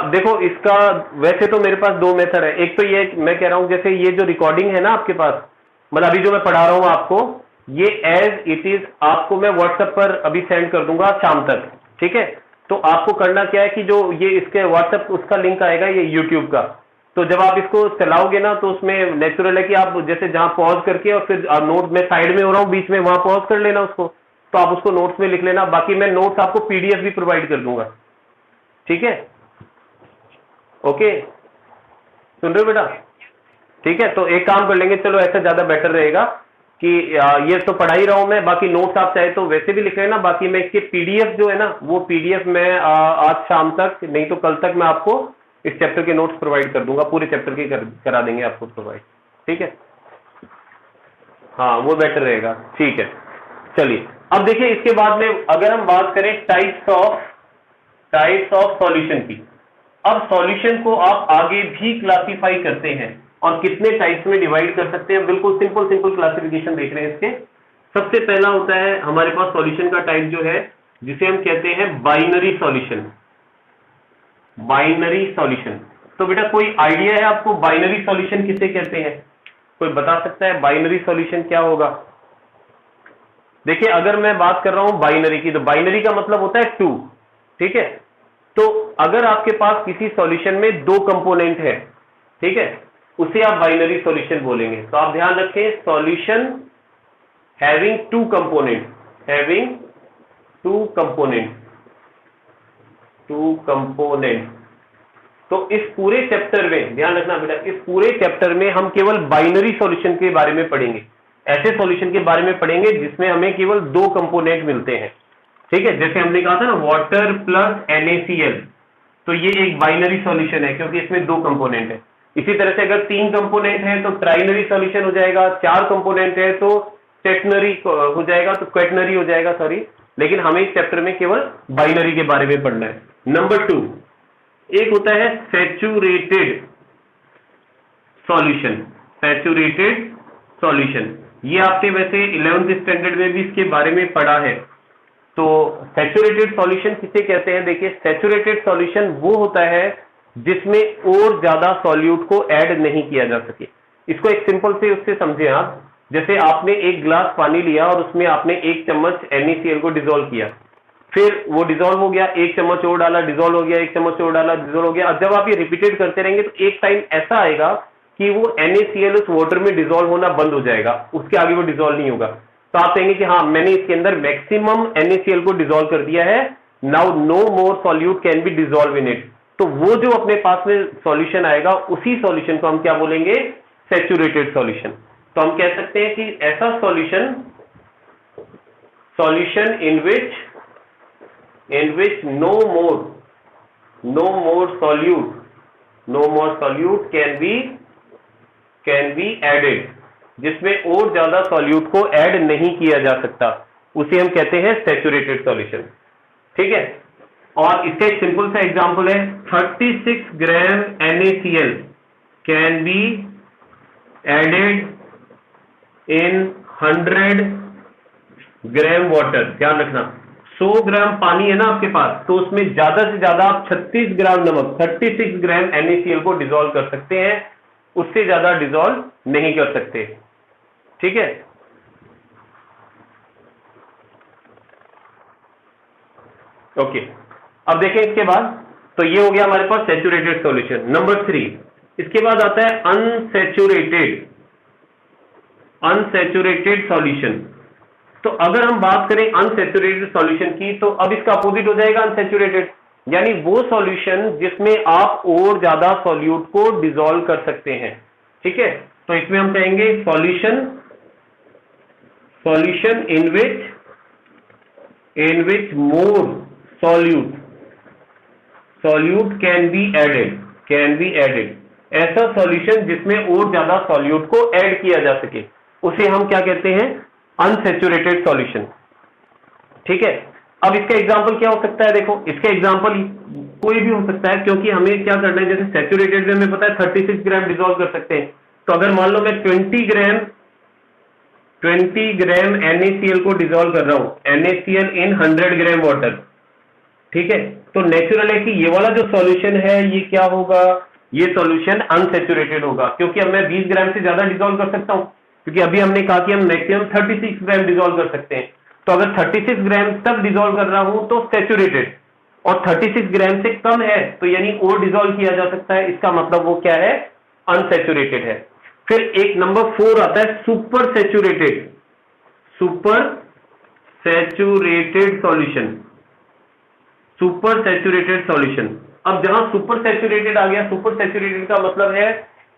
देखो इसका वैसे तो मेरे पास दो मेथड है। एक तो ये मैं कह रहा हूं जैसे ये जो रिकॉर्डिंग है ना आपके पास, मतलब अभी जो मैं पढ़ा रहा हूं आपको, ये एज इट इज आपको मैं व्हाट्सएप पर अभी सेंड कर दूंगा शाम तक, ठीक है। तो आपको करना क्या है कि जो ये इसके व्हाट्सएप उसका लिंक आएगा ये यूट्यूब का, तो जब आप इसको चलाओगे ना तो उसमें नेचुरल है कि आप जैसे जहां पॉज करके और फिर नोट में साइड में हो रहा हूं बीच में वहां पॉज कर लेना उसको, तो आप उसको नोट्स में लिख लेना। बाकी मैं नोट्स आपको पीडीएफ भी प्रोवाइड कर दूंगा, ठीक है। ओके, सुन रहे हो बेटा? ठीक है, तो एक काम कर लेंगे, चलो ऐसा ज्यादा बेटर रहेगा कि ये तो पढ़ा ही रहा हूं मैं, बाकी नोट्स आप चाहे तो वैसे भी लिख लेना। बाकी मैं इसके पीडीएफ जो है ना वो पीडीएफ मैं आज शाम तक नहीं तो कल तक मैं आपको इस चैप्टर के नोट्स प्रोवाइड कर दूंगा, पूरे चैप्टर के करा देंगे आपको प्रोवाइड, ठीक है। हाँ वो बेटर रहेगा, ठीक है। चलिए अब देखिए इसके बाद में अगर हम बात करें टाइप्स ऑफ सॉल्यूशन की। अब सॉल्यूशन को आप आगे भी क्लासिफाई करते हैं और कितने टाइप्स में डिवाइड कर सकते हैं। बिल्कुल सिंपल सिंपल क्लासिफिकेशन देख रहे हैं इसके। सबसे पहला होता है हमारे पास सॉल्यूशन का टाइप जो है जिसे हम कहते हैं बाइनरी सॉल्यूशन। बाइनरी सॉल्यूशन, तो बेटा कोई आइडिया है आपको बाइनरी सॉल्यूशन किसे कहते हैं? कोई बता सकता है बाइनरी सॉल्यूशन क्या होगा? देखिए अगर मैं बात कर रहा हूं बाइनरी की, तो बाइनरी का मतलब होता है 2, ठीक है। तो अगर आपके पास किसी सॉल्यूशन में 2 कंपोनेंट है, ठीक है, उसे आप बाइनरी सॉल्यूशन बोलेंगे। तो आप ध्यान रखें solution having 2 component, having 2 component. तो इस पूरे चैप्टर में ध्यान रखना बेटा, इस पूरे चैप्टर में हम केवल बाइनरी सॉल्यूशन के बारे में पढ़ेंगे, ऐसे सॉल्यूशन के बारे में पढ़ेंगे जिसमें हमें केवल 2 कंपोनेंट मिलते हैं, ठीक है। जैसे हमने कहा था ना वाटर प्लस NaCl, तो ये एक बाइनरी सॉल्यूशन है क्योंकि इसमें 2 कंपोनेंट है। इसी तरह से अगर 3 कंपोनेंट है तो ट्राइनरी सॉल्यूशन हो जाएगा, 4 कंपोनेंट है तो टेटनरी हो जाएगा, तो क्वेटनरी हो जाएगा, सॉरी। लेकिन हमें इस चैप्टर में केवल बाइनरी के बारे में पढ़ना है। नंबर 2 एक होता है सैचुरेटेड सॉल्यूशन। सैचुरेटेड सॉल्यूशन ये आपने वैसे 11th स्टैंडर्ड में भी इसके बारे में पढ़ा है। तो सैचुरेटेड सॉल्यूशन किसे कहते हैं? देखिए सैचुरेटेड सॉल्यूशन वो होता है जिसमें और ज्यादा सॉल्यूट को ऐड नहीं किया जा सके। इसको एक सिंपल से उससे समझे आप, जैसे आपने एक ग्लास पानी लिया और उसमें आपने 1 चम्मच NaCl को डिसॉल्व किया, फिर वो डिसॉल्व हो गया, 1 चम्मच और डाला, डिसॉल्व हो गया, 1 चम्मच और डाला, डिसॉल्व हो गया। अब जब आप ये रिपीटेड करते रहेंगे तो एक टाइम ऐसा आएगा कि वो NaCl उस वाटर में डिसॉल्व होना बंद हो जाएगा, उसके आगे वो डिसॉल्व नहीं होगा। तो आप कहेंगे कि हाँ मैंने इसके अंदर मैक्सिमम NaCl को डिसॉल्व कर दिया है, now no more solute can be dissolve in it. तो वो जो अपने पास में सॉल्यूशन आएगा उसी सॉल्यूशन को हम क्या बोलेंगे? Saturated solution. तो हम कह सकते हैं कि ऐसा solution in which no more solute can be added, जिसमें और ज्यादा सॉल्यूट को ऐड नहीं किया जा सकता, उसे हम कहते हैं सैचुरेटेड सॉल्यूशन, ठीक है। और इसका एक सिंपल सा एग्जांपल है 36 gram NaCl can be added in 100 gram water. ध्यान रखना 100 ग्राम पानी है ना आपके पास, तो उसमें ज्यादा से ज्यादा आप 36 ग्राम नमक 36 ग्राम NaCl को डिसॉल्व कर सकते हैं, उससे ज्यादा डिसॉल्व नहीं कर सकते, ठीक है। ओके, अब देखें इसके बाद, तो ये हो गया हमारे पास सैचुरेटेड सॉल्यूशन। नंबर 3 इसके बाद आता है अनसैचुरेटेड सॉल्यूशन। तो अगर हम बात करें अनसैचुरेटेड सॉल्यूशन की, तो अब इसका अपोजिट हो जाएगा अनसैचुरेटेड, यानी वो सॉल्यूशन जिसमें आप और ज्यादा सॉल्यूट को डिसॉल्व कर सकते हैं, ठीक है। तो इसमें हम कहेंगे solution in which more solute can be added. ऐसा सॉल्यूशन जिसमें और ज्यादा सॉल्यूट को ऐड किया जा सके, उसे हम क्या कहते हैं? अनसैचुरेटेड सॉल्यूशन, ठीक है। अब इसका एग्जांपल क्या हो सकता है? देखो इसका एग्जांपल कोई भी हो सकता है, क्योंकि हमें क्या करना है, जैसे सैचुरेटेड में हमें पता है 36 ग्राम डिसॉल्व कर सकते हैं। तो अगर मान लो मैं 20 ग्राम NaCl को डिसॉल्व कर रहा हूं, NaCl इन 100 ग्राम वाटर, ठीक है, तो नेचुरल है कि ये वाला जो सॉल्यूशन है ये क्या होगा, ये सॉल्यूशन अनसैचुरेटेड होगा, क्योंकि अब मैं 20 ग्राम से ज्यादा डिसॉल्व कर सकता हूं, क्योंकि अभी हमने कहा कि हम मैक्सिमम 36 ग्राम डिसॉल्व कर सकते हैं। तो अगर 36 ग्राम तक डिसॉल्व कर रहा हूं तो सैचुरेटेड, और 36 ग्राम से कम है तो यानी और डिसॉल्व किया जा सकता है, इसका मतलब वो क्या है, अनसैचुरेटेड है। फिर एक नंबर 4 आता है super saturated, super saturated solution, super saturated solution. अब जहां सुपर सैचुरेटेड आ गया, सुपर सैचुरेटेड का मतलब है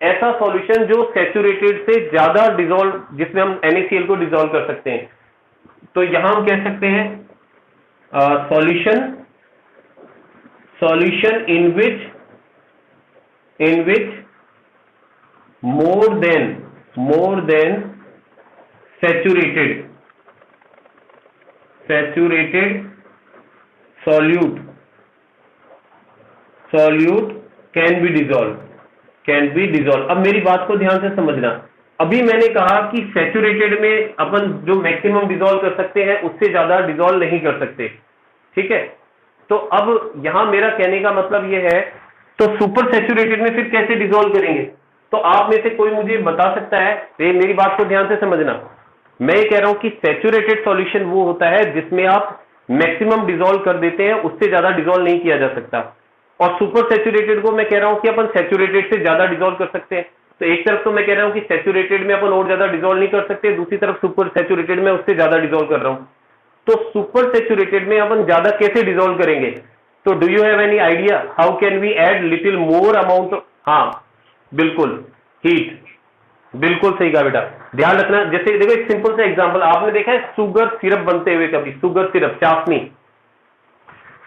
ऐसा सॉल्यूशन जो सैचुरेटेड से ज्यादा डिसॉल्व, जिसमें हम NaCl को डिसॉल्व कर सकते हैं। तो यहां हम कह सकते हैं solution in which more than saturated solute can be dissolve. अब मेरी बात को ध्यान से समझना, अभी मैंने कहा कि सैचुरेटेड में अपन जो मैक्सिमम डिसॉल्व कर सकते हैं उससे ज्यादा डिसॉल्व नहीं कर सकते, ठीक है। तो अब यहां मेरा कहने का मतलब यह है, तो सुपर सैचुरेटेड में फिर कैसे डिसॉल्व करेंगे? तो आप में से कोई मुझे बता सकता है? मेरी बात को ध्यान से समझना, मैं ये कह रहा हूं कि सैचुरेटेड सॉल्यूशन वो होता है जिसमें आप मैक्सिमम डिसॉल्व कर देते हैं, उससे ज्यादा डिसॉल्व नहीं किया जा सकता। और सुपर सैचुरेटेड को मैं कह रहा हूं कि अपन सैचुरेटेड से ज्यादा डिसॉल्व कर सकते हैं। तो एक तरफ तो मैं कह रहा हूं कि सैचुरेटेड में अपन और ज्यादा डिसॉल्व नहीं कर सकते, दूसरी तरफ सुपर सैचुरेटेड में उससे ज्यादा डिसॉल्व कर रहा हूं। तो सुपर सैचुरेटेड में अपन ज्यादा कैसे डिसॉल्व करेंगे? तो do you have any idea how can we add little more amount? हाँ बिल्कुल, हीट, बिल्कुल सही कहा बेटा। ध्यान रखना, जैसे देखो एक सिंपल सा एग्जांपल, आपने देखा है शुगर सिरप बनते हुए कभी? शुगर सिरप, चाशनी।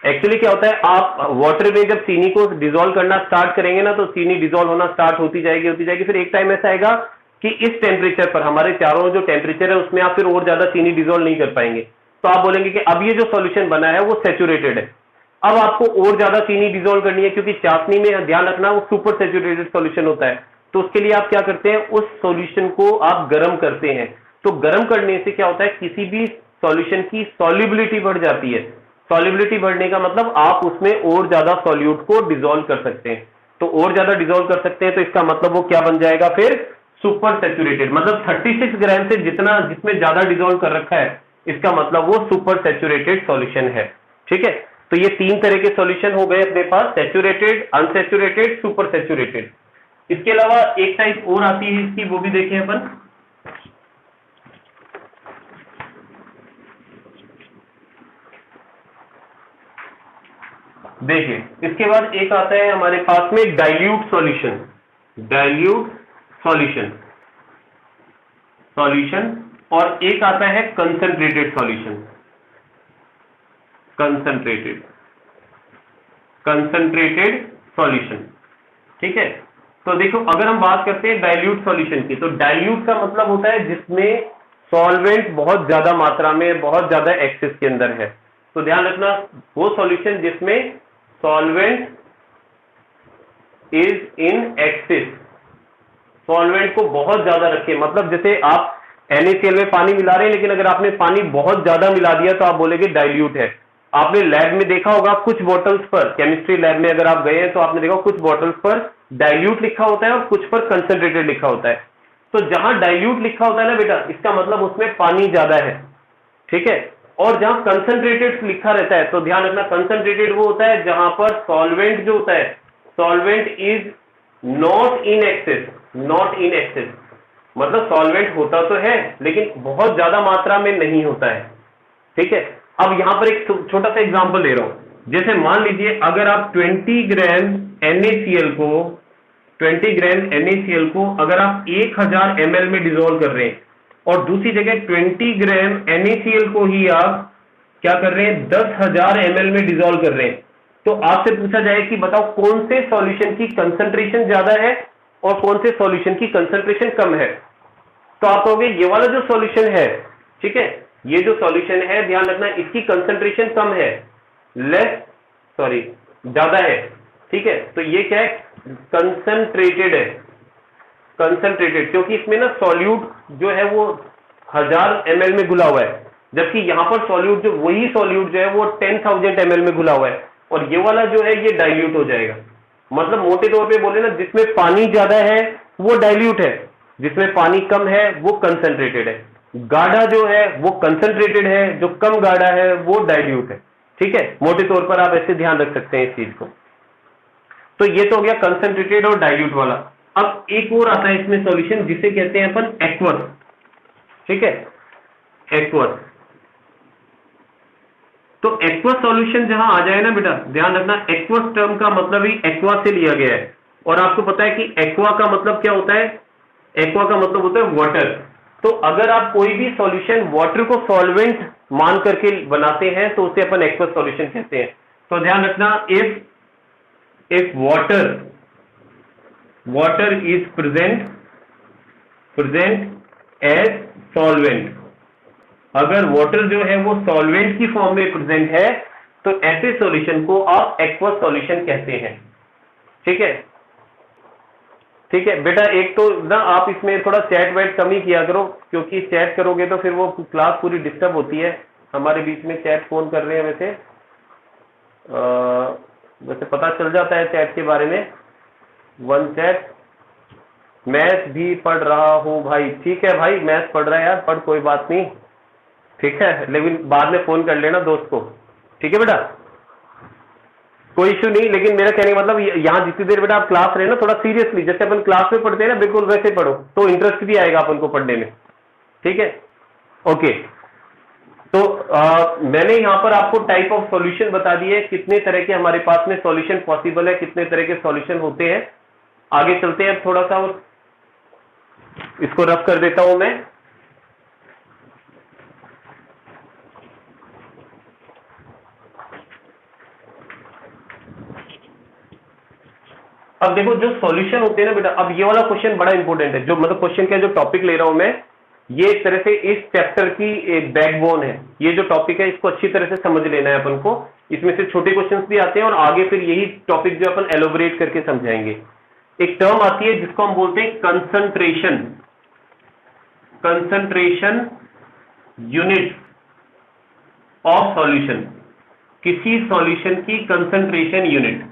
एक्चुअली क्या होता है, आप वाटर में जब चीनी को डिसॉल्व करना स्टार्ट करेंगे ना, तो चीनी डिसॉल्व होना स्टार्ट होती जाएगी, फिर एक टाइम ऐसा आएगा कि इस टेम्परेचर पर, हमारे चारों जो टेम्परेचर है उसमें आप फिर और ज्यादा चीनी डिसॉल्व नहीं कर पाएंगे। तो आप बोलेंगे कि अब ये जो सॉल्यूशन बना है वो सैचुरेटेड है, अब आपको और ज्यादा चीनी डिसॉल्व करनी है, क्योंकि चाशनी में ध्यान रखना वो सुपर सैचुरेटेड सॉल्यूशन होता है। तो उसके लिए आप क्या करते हैं, उस सॉल्यूशन को आप गर्म करते हैं। तो गर्म करने से क्या होता है, किसी भी सॉल्यूशन की सॉल्युबिलिटी बढ़ जाती है। सॉल्युबिलिटी बढ़ने का मतलब आप उसमें और ज्यादा सॉल्यूट को डिसॉल्व कर सकते हैं। तो और ज्यादा डिसॉल्व कर सकते हैं, तो इसका मतलब वो क्या बन जाएगा फिर, सुपर सैचुरेटेड। मतलब 36 ग्राम से जितना, जिसमें ज्यादा डिसॉल्व कर रखा है, इसका मतलब वो सुपर सैचुरेटेड सॉल्यूशन है, ठीक है। तो ये 3 तरह के सॉल्यूशन हो गए अपने पास, सैचुरेटेड, अनसैचुरेटेड, सुपर सैचुरेटेड। इसके अलावा एक टाइप और आती है इसकी, वो भी देखें अपन। देखिए इसके बाद एक आता है हमारे पास में डाइल्यूट सॉल्यूशन, सॉल्यूशन, और एक आता है कंसंट्रेटेड सॉल्यूशन, कंसंट्रेटेड सॉल्यूशन, ठीक है। तो देखो अगर हम बात करते हैं डाइल्यूट सॉल्यूशन की, तो डाइल्यूट का मतलब होता है जिसमें सॉल्वेंट बहुत ज्यादा मात्रा में, बहुत ज्यादा एक्सेस के अंदर है। तो ध्यान रखना, वो सॉल्यूशन जिसमें solvent is in excess, solvent को बहुत ज्यादा रखे, मतलब जैसे आप NaCl में पानी मिला रहे हैं, लेकिन अगर आपने पानी बहुत ज्यादा मिला दिया तो आप बोलेंगे डाइल्यूट है। आपने लैब में देखा होगा कुछ बॉटल्स पर, केमिस्ट्री लैब में अगर आप गए हैं तो आपने देखा कुछ बॉटल्स पर डाइल्यूट लिखा होता है और कुछ पर कंसंट्रेटेड लिखा होता है। तो जहां डाइल्यूट लिखा होता है ना बेटा, इसका मतलब उसमें पानी ज्यादा है, ठीक है। और जहां कंसंट्रेटेड लिखा रहता है, तो ध्यान रखना कंसंट्रेटेड वो होता है जहां पर सॉल्वेंट जो होता है, solvent is not in excess, मतलब सॉल्वेंट होता तो है लेकिन बहुत ज्यादा मात्रा में नहीं होता है, ठीक है। अब यहां पर एक छोटा सा एग्जांपल दे रहा हूं, जैसे मान लीजिए अगर आप 20 ग्राम NaCl को अगर आप 1000 ml में डिसॉल्व कर रहे हैं, और दूसरी जगह 20 ग्राम NaCl को ही आप क्या कर रहे हैं, 10,000 ml में डिसॉल्व कर रहे हैं, तो आपसे पूछा जाए कि बताओ कौन से सॉल्यूशन की कंसंट्रेशन ज्यादा है और कौन से सॉल्यूशन की कंसंट्रेशन कम है? तो आप कहोगे ये वाला जो सॉल्यूशन है, ठीक है, ये जो सॉल्यूशन है ध्यान रखना इसकी कंसंट्रेशन कम है, ज्यादा है, ठीक है। तो ये क्या है, कंसंट्रेटेड है, क्योंकि इसमें ना सॉल्यूट जो है वो 1000 ml में घुला हुआ है, जबकि यहां पर सॉल्यूट जो वही सॉल्यूट जो है वो 10,000 ml में घुला हुआ है, और ये वाला जो है ये डाइल्यूट हो जाएगा। मतलब मोटे तौर पे बोले ना, जिसमें पानी ज्यादा है वो डाइल्यूट है, जिसमें पानी कम है वो कंसंट्रेटेड है। गाढ़ा जो है वो कंसंट्रेटेड है, जो कम गाढ़ा है वो डाइल्यूट है। ठीक है, मोटे तौर पर आप ऐसे ध्यान रख सकते हैं इस चीज को। तो ये तो हो गया कंसंट्रेटेड और डाइल्यूट वाला। अब एक और आता है इसमें सॉल्यूशन, जिसे कहते हैं अपन एक्वस। ठीक है, एक्वस। तो एक्वस सॉल्यूशन जहां आ जाए ना बेटा, ध्यान रखना, एक्वस टर्म का मतलब ही एक्वा से लिया गया है। और आपको पता है कि एक्वा का मतलब क्या होता है? एक्वा का मतलब होता है वाटर। तो अगर आप कोई भी सॉल्यूशन वाटर को सॉल्वेंट मान करके बनाते हैं तो उसे अपन एक्वस सॉल्यूशन कहते हैं। तो ध्यान रखना, if water is present as solvent, अगर वाटर जो है वो सॉल्वेंट की फॉर्म में प्रेजेंट है तो ऐसे सॉल्यूशन को आप एक्वस सॉल्यूशन कहते हैं। ठीक है, ठीक है बेटा। एक तो ना आप इसमें थोड़ा चैट वैट कम ही किया करो, क्योंकि चैट करोगे तो फिर वो क्लास पूरी डिस्टर्ब होती है। हमारे बीच में चैट फोन कर रहे हैं, वैसे पता चल जाता है चैट के बारे में। वन चैट, मैथ भी पढ़ रहा हूं भाई। ठीक है भाई, मैथ पढ़ रहा है यार, पढ़, कोई बात नहीं। ठीक है, लेकिन बाद में फोन कर लेना दोस्त को। ठीक है बेटा, कोई इश्यू नहीं। लेकिन मेरा कहने का मतलब, यहाँ जितनी देर बेटा आप क्लास रहे ना, थोड़ा सीरियसली, जैसे अपन क्लास में पढ़ते हैं ना, बिल्कुल वैसे पढ़ो, तो इंटरेस्ट भी आएगा अपन को पढ़ने में। ठीक है, ओके। तो मैंने यहां पर आपको टाइप ऑफ सॉल्यूशन बता दिए, कितने तरह के हमारे पास में सॉल्यूशन पॉसिबल है, कितने तरह के सॉल्यूशन होते हैं। आगे चलते हैं थोड़ा सा, और इसको रफ कर देता हूं मैं। अब देखो, जो सॉल्यूशन होते हैं ना बेटा, अब ये वाला क्वेश्चन बड़ा इंपॉर्टेंट है। जो मतलब क्वेश्चन का जो टॉपिक ले रहा हूं मैं, ये एक तरह से इस चैप्टर की एक बैकबोन है। ये जो टॉपिक है इसको अच्छी तरह से समझ लेना है अपन को। इसमें से छोटे क्वेश्चंस भी आते हैं, और आगे फिर यही टॉपिक जो अपन एलोबरेट करके समझाएंगे। एक टर्म आती है जिसको हम बोलते हैं concentration, concentration unit of solution, किसी सॉल्यूशन की कंसंट्रेशन यूनिट।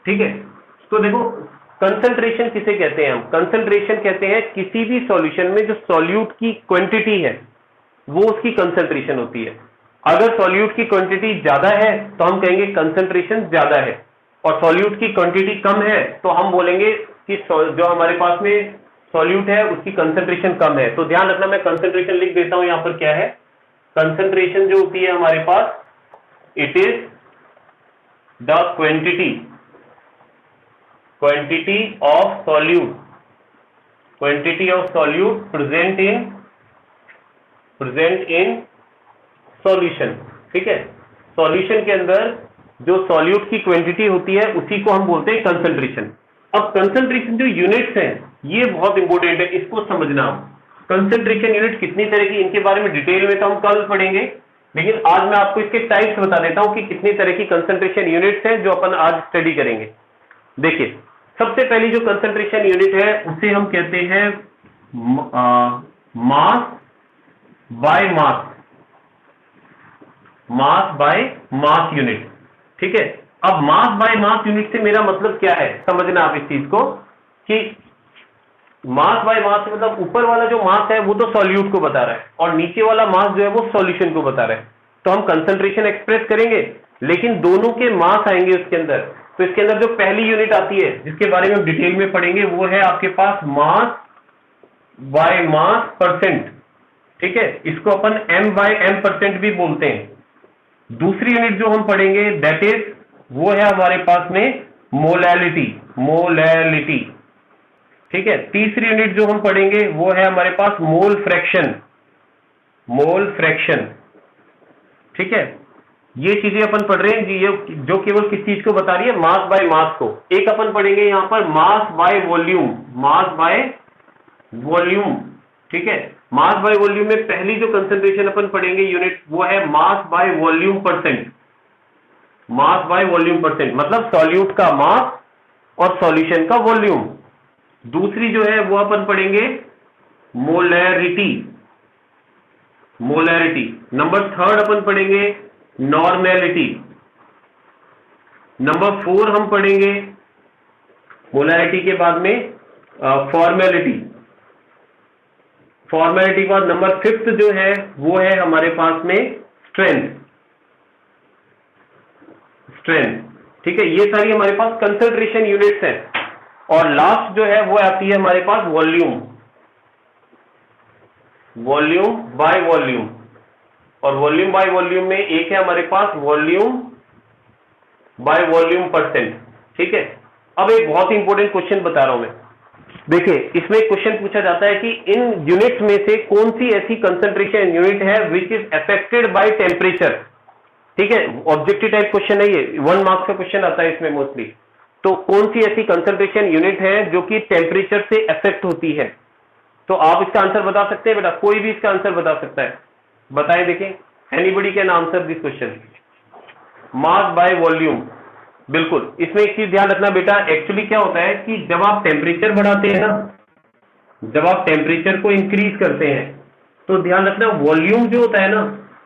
ठीक है, तो देखो, कंसंट्रेशन किसे कहते हैं हम? कंसंट्रेशन कहते हैं किसी भी सॉल्यूशन में जो सॉल्यूट की क्वांटिटी है वो उसकी कंसंट्रेशन होती है। अगर सॉल्यूट की क्वांटिटी ज्यादा है तो हम कहेंगे कंसंट्रेशन ज्यादा है, और सॉल्यूट की क्वांटिटी कम है तो हम बोलेंगे कि जो हमारे पास में सॉल्यूट है उसकी कंसंट्रेशन कम है। तो ध्यान रखना, मैं कंसंट्रेशन लिख देता हूं यहां पर। क्या है कंसंट्रेशन? जो होती है हमारे पास, it is the quantity of solute, quantity of solute present in solution. ठीक है, सॉल्यूशन के अंदर जो सॉल्यूट की क्वांटिटी होती है उसी को हम बोलते हैं कंसंट्रेशन। अब कंसंट्रेशन जो यूनिट्स हैं ये बहुत इंपॉर्टेंट है, इसको समझना। कंसंट्रेशन यूनिट कितनी तरह की, इनके बारे में डिटेल में तो हम कल पढ़ेंगे, लेकिन आज मैं आपको इसके टाइप्स बता देता हूं कि कितनी तरह की कंसंट्रेशन यूनिट्स हैं जो अपन आज स्टडी करेंगे। देखिए, सबसे पहली जो कंसंट्रेशन यूनिट है उसे हम कहते हैं mass by mass, mass by mass unit. ठीक है, अब मास बाय मास यूनिट से मेरा मतलब क्या है, समझना आप इस चीज को, कि मास बाय मास मतलब ऊपर वाला जो मास है वो तो सॉल्यूट को बता रहा है, और नीचे वाला मास जो है वो सॉल्यूशन को बता रहा है। तो हम कंसंट्रेशन एक्सप्रेस करेंगे, लेकिन दोनों के मास आएंगे उसके अंदर। तो इसके अंदर जो पहली यूनिट आती है जिसके बारे में हम डिटेल में पढ़ेंगे वो है आपके पास मास बाय मास परसेंट। ठीक है, इसको अपन m बाय m परसेंट भी बोलते हैं। दूसरी यूनिट जो हम पढ़ेंगे दैट इज, वो है हमारे पास में मोलैलिटी, मोलैलिटी। ठीक है, तीसरी यूनिट जो हम पढ़ेंगे वो है हमारे पास मोल फ्रैक्शन, मोल फ्रैक्शन। ठीक है, ये चीजें अपन पढ़ रहे हैं जी, ये जो केवल किस चीज को बता रही है, मास बाय मास को। एक अपन पढ़ेंगे यहां पर mass by volume, mass by volume. ठीक है, मास बाय वॉल्यूम में पहली जो कंसंट्रेशन अपन पढ़ेंगे यूनिट वो है mass by volume percent, mass by volume percent, मतलब सॉल्यूट का मास और सॉल्यूशन का वॉल्यूम। दूसरी जो है वो अपन पढ़ेंगे मोलैरिटी, मोलैरिटी। नंबर थर्ड अपन पढ़ेंगे नॉर्मेलिटी। नंबर फोर हम पढ़ेंगे मोलैरिटी के बाद में फॉर्मेलिटी। फॉर्मेलिटी के बाद नंबर फिफ्थ जो है वो है हमारे पास में स्ट्रेंथ। स्ट्रेंथ, ठीक है, ये सारी हमारे पास कंसंट्रेशन यूनिट्स हैं। और लास्ट जो है वो आती है हमारे पास वॉल्यूम। वॉल्यूम बाय वॉल्यूम, और वॉल्यूम बाय वॉल्यूम में एक है हमारे पास वॉल्यूम बाय वॉल्यूम परसेंट, ठीक है। अब एक बहुत ही इंपॉर्टेंट क्वेश्चन बता रहा हूं मैं। देखिए, इसमें क्वेश्चन पूछा जाता है कि इन यूनिट्स में से कौन सी ऐसी कंसंट्रेशन यूनिट है which is affected by temperature, ठीक है। ऑब्जेक्टिव टाइप क्वेश्चन है ये, 1 मार्क्स का क्वेश्चन आता है इसमें मोस्टली। तो कौन सी ऐसी कंसंट्रेशन यूनिट है जो कि टेम्परेचर से अफेक्ट होती है? तो आप इसका आंसर बता सकते हैं बेटा, कोई भी इसका आंसर बता सकता है, बताएं देखें। Anybody can answer this question. Mass by volume, बिल्कुल। इसमें एक चीज ध्यान रखना बेटा, एक्चुअली क्या होता है कि जब आप टेम्परेचर बढ़ाते हैं ना, जब आप टेम्परेचर को इंक्रीज करते हैं तो ध्यान रखना वॉल्यूम जो होता है ना,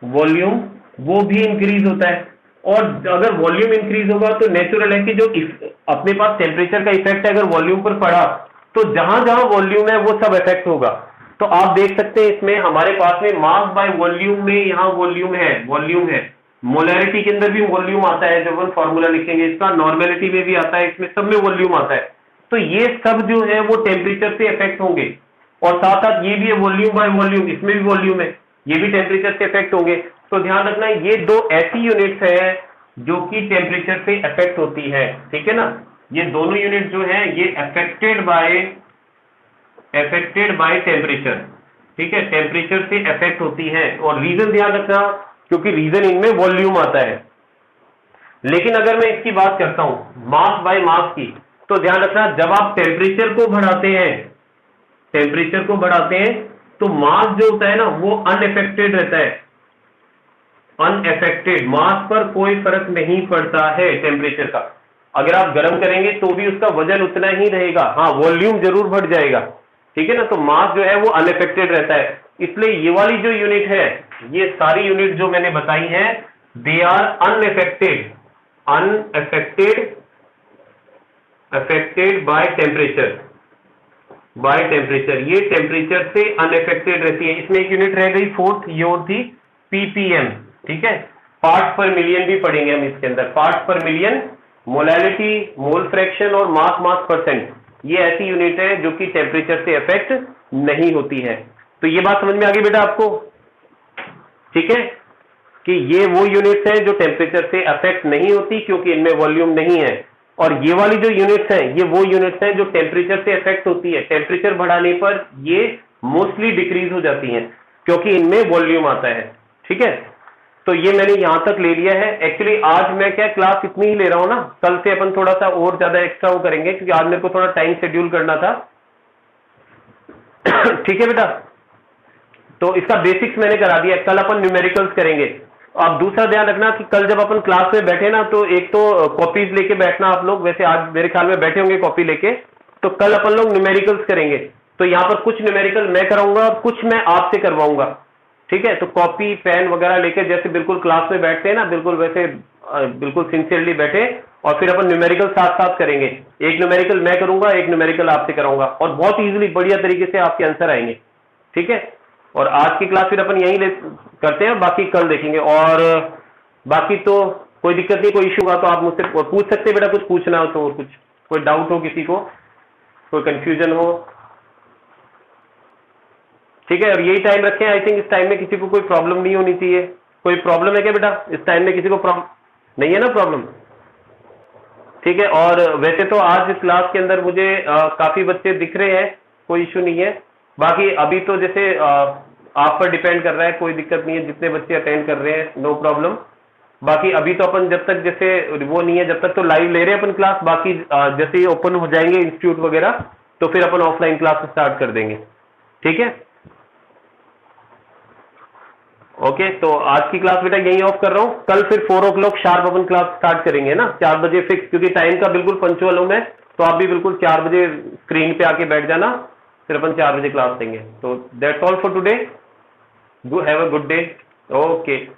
वॉल्यूम वो भी इंक्रीज होता है। और अगर वॉल्यूम इंक्रीज होगा तो नेचुरल है कि जो अपने पास टेम्परेचर का इफेक्ट है अगर वॉल्यूम पर पड़ा तो जहां जहां वॉल्यूम है वो सब इफेक्ट होगा। तो आप देख सकते हैं इसमें हमारे पास में मास बाय वॉल्यूम में यहां वॉल्यूम है, वॉल्यूम है। मोलैरिटी के अंदर भी वॉल्यूम आता है, जब हम फॉर्मूला लिखेंगे इसका, नॉर्मेलिटी में भी आता है, इसमें सब में वॉल्यूम आता है। तो ये सब जो है वो टेम्परेचर से इफेक्ट होंगे। और साथ साथ ये भी है वॉल्यूम बाय वॉल्यूम, इसमें भी वॉल्यूम है, ये भी टेम्परेचर से इफेक्ट होंगे। तो ध्यान रखना ये दो ऐसी यूनिट्स है जो कि टेम्परेचर से इफेक्ट होती है, ठीक है ना। ये दोनों यूनिट जो है ये अफेक्टेड बाय टेम्परेचर, ठीक है, टेम्परेचर से इफेक्ट होती है। और रीजन ध्यान रखना, क्योंकि रीजन इनमें वॉल्यूम आता है। लेकिन अगर मैं इसकी बात करता हूं मास बाय मास की, तो ध्यान रखना जब आप टेम्परेचर को बढ़ाते हैं, टेम्परेचर को बढ़ाते हैं तो मास जो होता है ना वो अनअफेक्टेड रहता है। अनअफेक्टेड, मास पर कोई फर्क नहीं पड़ता है टेम्परेचर का। अगर आप गर्म करेंगे तो भी उसका वजन उतना ही रहेगा, हाँ वॉल्यूम जरूर बढ़ जाएगा, ठीक है ना। तो मास जो है वो अनअफेक्टेड रहता है। इसलिए ये वाली जो यूनिट है, ये सारी यूनिट जो मैंने बताई हैं, they are unaffected, affected by temperature, by temperature. ये टेम्परेचर से अनअफेक्टेड रहती है। इसमें एक यूनिट रह गई फोर्थ, ये और थी पीपीएम, ठीक है। पार्ट्स पर मिलियन भी पढ़ेंगे हम इसके अंदर, पार्ट्स पर मिलियन, मोलैलिटी, मोल फ्रैक्शन और मास परसेंट, ये ऐसी यूनिट है जो कि टेम्परेचर से इफेक्ट नहीं होती है। तो ये बात समझ में आ गई बेटा आपको, ठीक है, कि ये वो यूनिट्स हैं जो टेम्परेचर से अफेक्ट नहीं होती क्योंकि इनमें वॉल्यूम नहीं है। और ये वाली जो यूनिट्स हैं ये वो यूनिट्स हैं जो टेम्परेचर से अफेक्ट होती है। टेम्परेचर बढ़ाने पर ये मोस्टली डिक्रीज हो जाती हैं क्योंकि इनमें वॉल्यूम आता है, ठीक है। तो ये मैंने यहां तक ले लिया है। एक्चुअली आज मैं क्या क्लास इतनी ही ले रहा हूं ना, कल से अपन थोड़ा सा और ज्यादा एक्स्ट्रा वो करेंगे क्योंकि आज मेरे को थोड़ा टाइम शेड्यूल करना था, ठीक है बेटा। तो इसका बेसिक्स मैंने करा दिया, कल अपन न्यूमेरिकल्स करेंगे। आप दूसरा ध्यान रखना कि कल जब अपन क्लास में बैठे ना तो एक तो कॉपीज लेके बैठना आप लोग, वैसे आज मेरे ख्याल में बैठे होंगे कॉपी लेके, तो कल अपन लोग न्यूमेरिकल्स करेंगे। तो यहाँ पर कुछ न्यूमेरिकल मैं कराऊंगा और कुछ मैं आपसे करवाऊंगा, ठीक है। तो कॉपी पेन वगैरह लेके जैसे बिल्कुल क्लास में बैठते हैं ना, बिल्कुल वैसे बिल्कुल सिंसियरली बैठे और फिर अपन न्यूमेरिकल साथ साथ करेंगे। एक न्यूमेरिकल मैं करूंगा, एक न्यूमेरिकल आपसे कराऊंगा और बहुत इजीली बढ़िया तरीके से आपके आंसर आएंगे, ठीक है। और आज की क्लास फिर अपन यहीं करते हैं, बाकी कल देखेंगे। और बाकी तो कोई दिक्कत नहीं, कोई इशू हुआ तो आप मुझसे पूछ सकते हैं बेटा, कुछ पूछना हो तो, कुछ कोई डाउट हो किसी को, कोई कंफ्यूजन हो, ठीक है। और यही टाइम रखें, आई थिंक इस टाइम में किसी को कोई प्रॉब्लम नहीं होनी चाहिए। कोई प्रॉब्लम है क्या बेटा इस टाइम में? किसी को प्रॉब्लम नहीं है ना प्रॉब्लम, ठीक है। और वैसे तो आज क्लास के अंदर मुझे काफी बच्चे दिख रहे हैं, कोई इशू नहीं है। बाकी अभी तो जैसे आप पर डिपेंड कर रहा है, कोई दिक्कत नहीं है, जितने बच्चे अटेंड कर रहे हैं नो प्रॉब्लम। बाकी अभी तो अपन जब तक जैसे वो नहीं है, जब तक तो लाइव ले रहे हैं अपन क्लास, बाकी जैसे ही ओपन हो जाएंगे इंस्टीट्यूट वगैरह तो फिर अपन ऑफलाइन क्लास स्टार्ट कर देंगे, ठीक है। ओके, तो आज की क्लास बेटा यही ऑफ कर रहा हूं। कल फिर 4 o'clock शार्प अपन क्लास स्टार्ट करेंगे ना, 4 बजे फिक्स, क्योंकि टाइम का बिल्कुल पंचुअल हूं मैं। तो आप भी बिल्कुल 4 बजे स्क्रीन पे आके बैठ जाना, फिर अपन 4 बजे क्लास देंगे। तो that's all for today. Go, have a good day. Okay.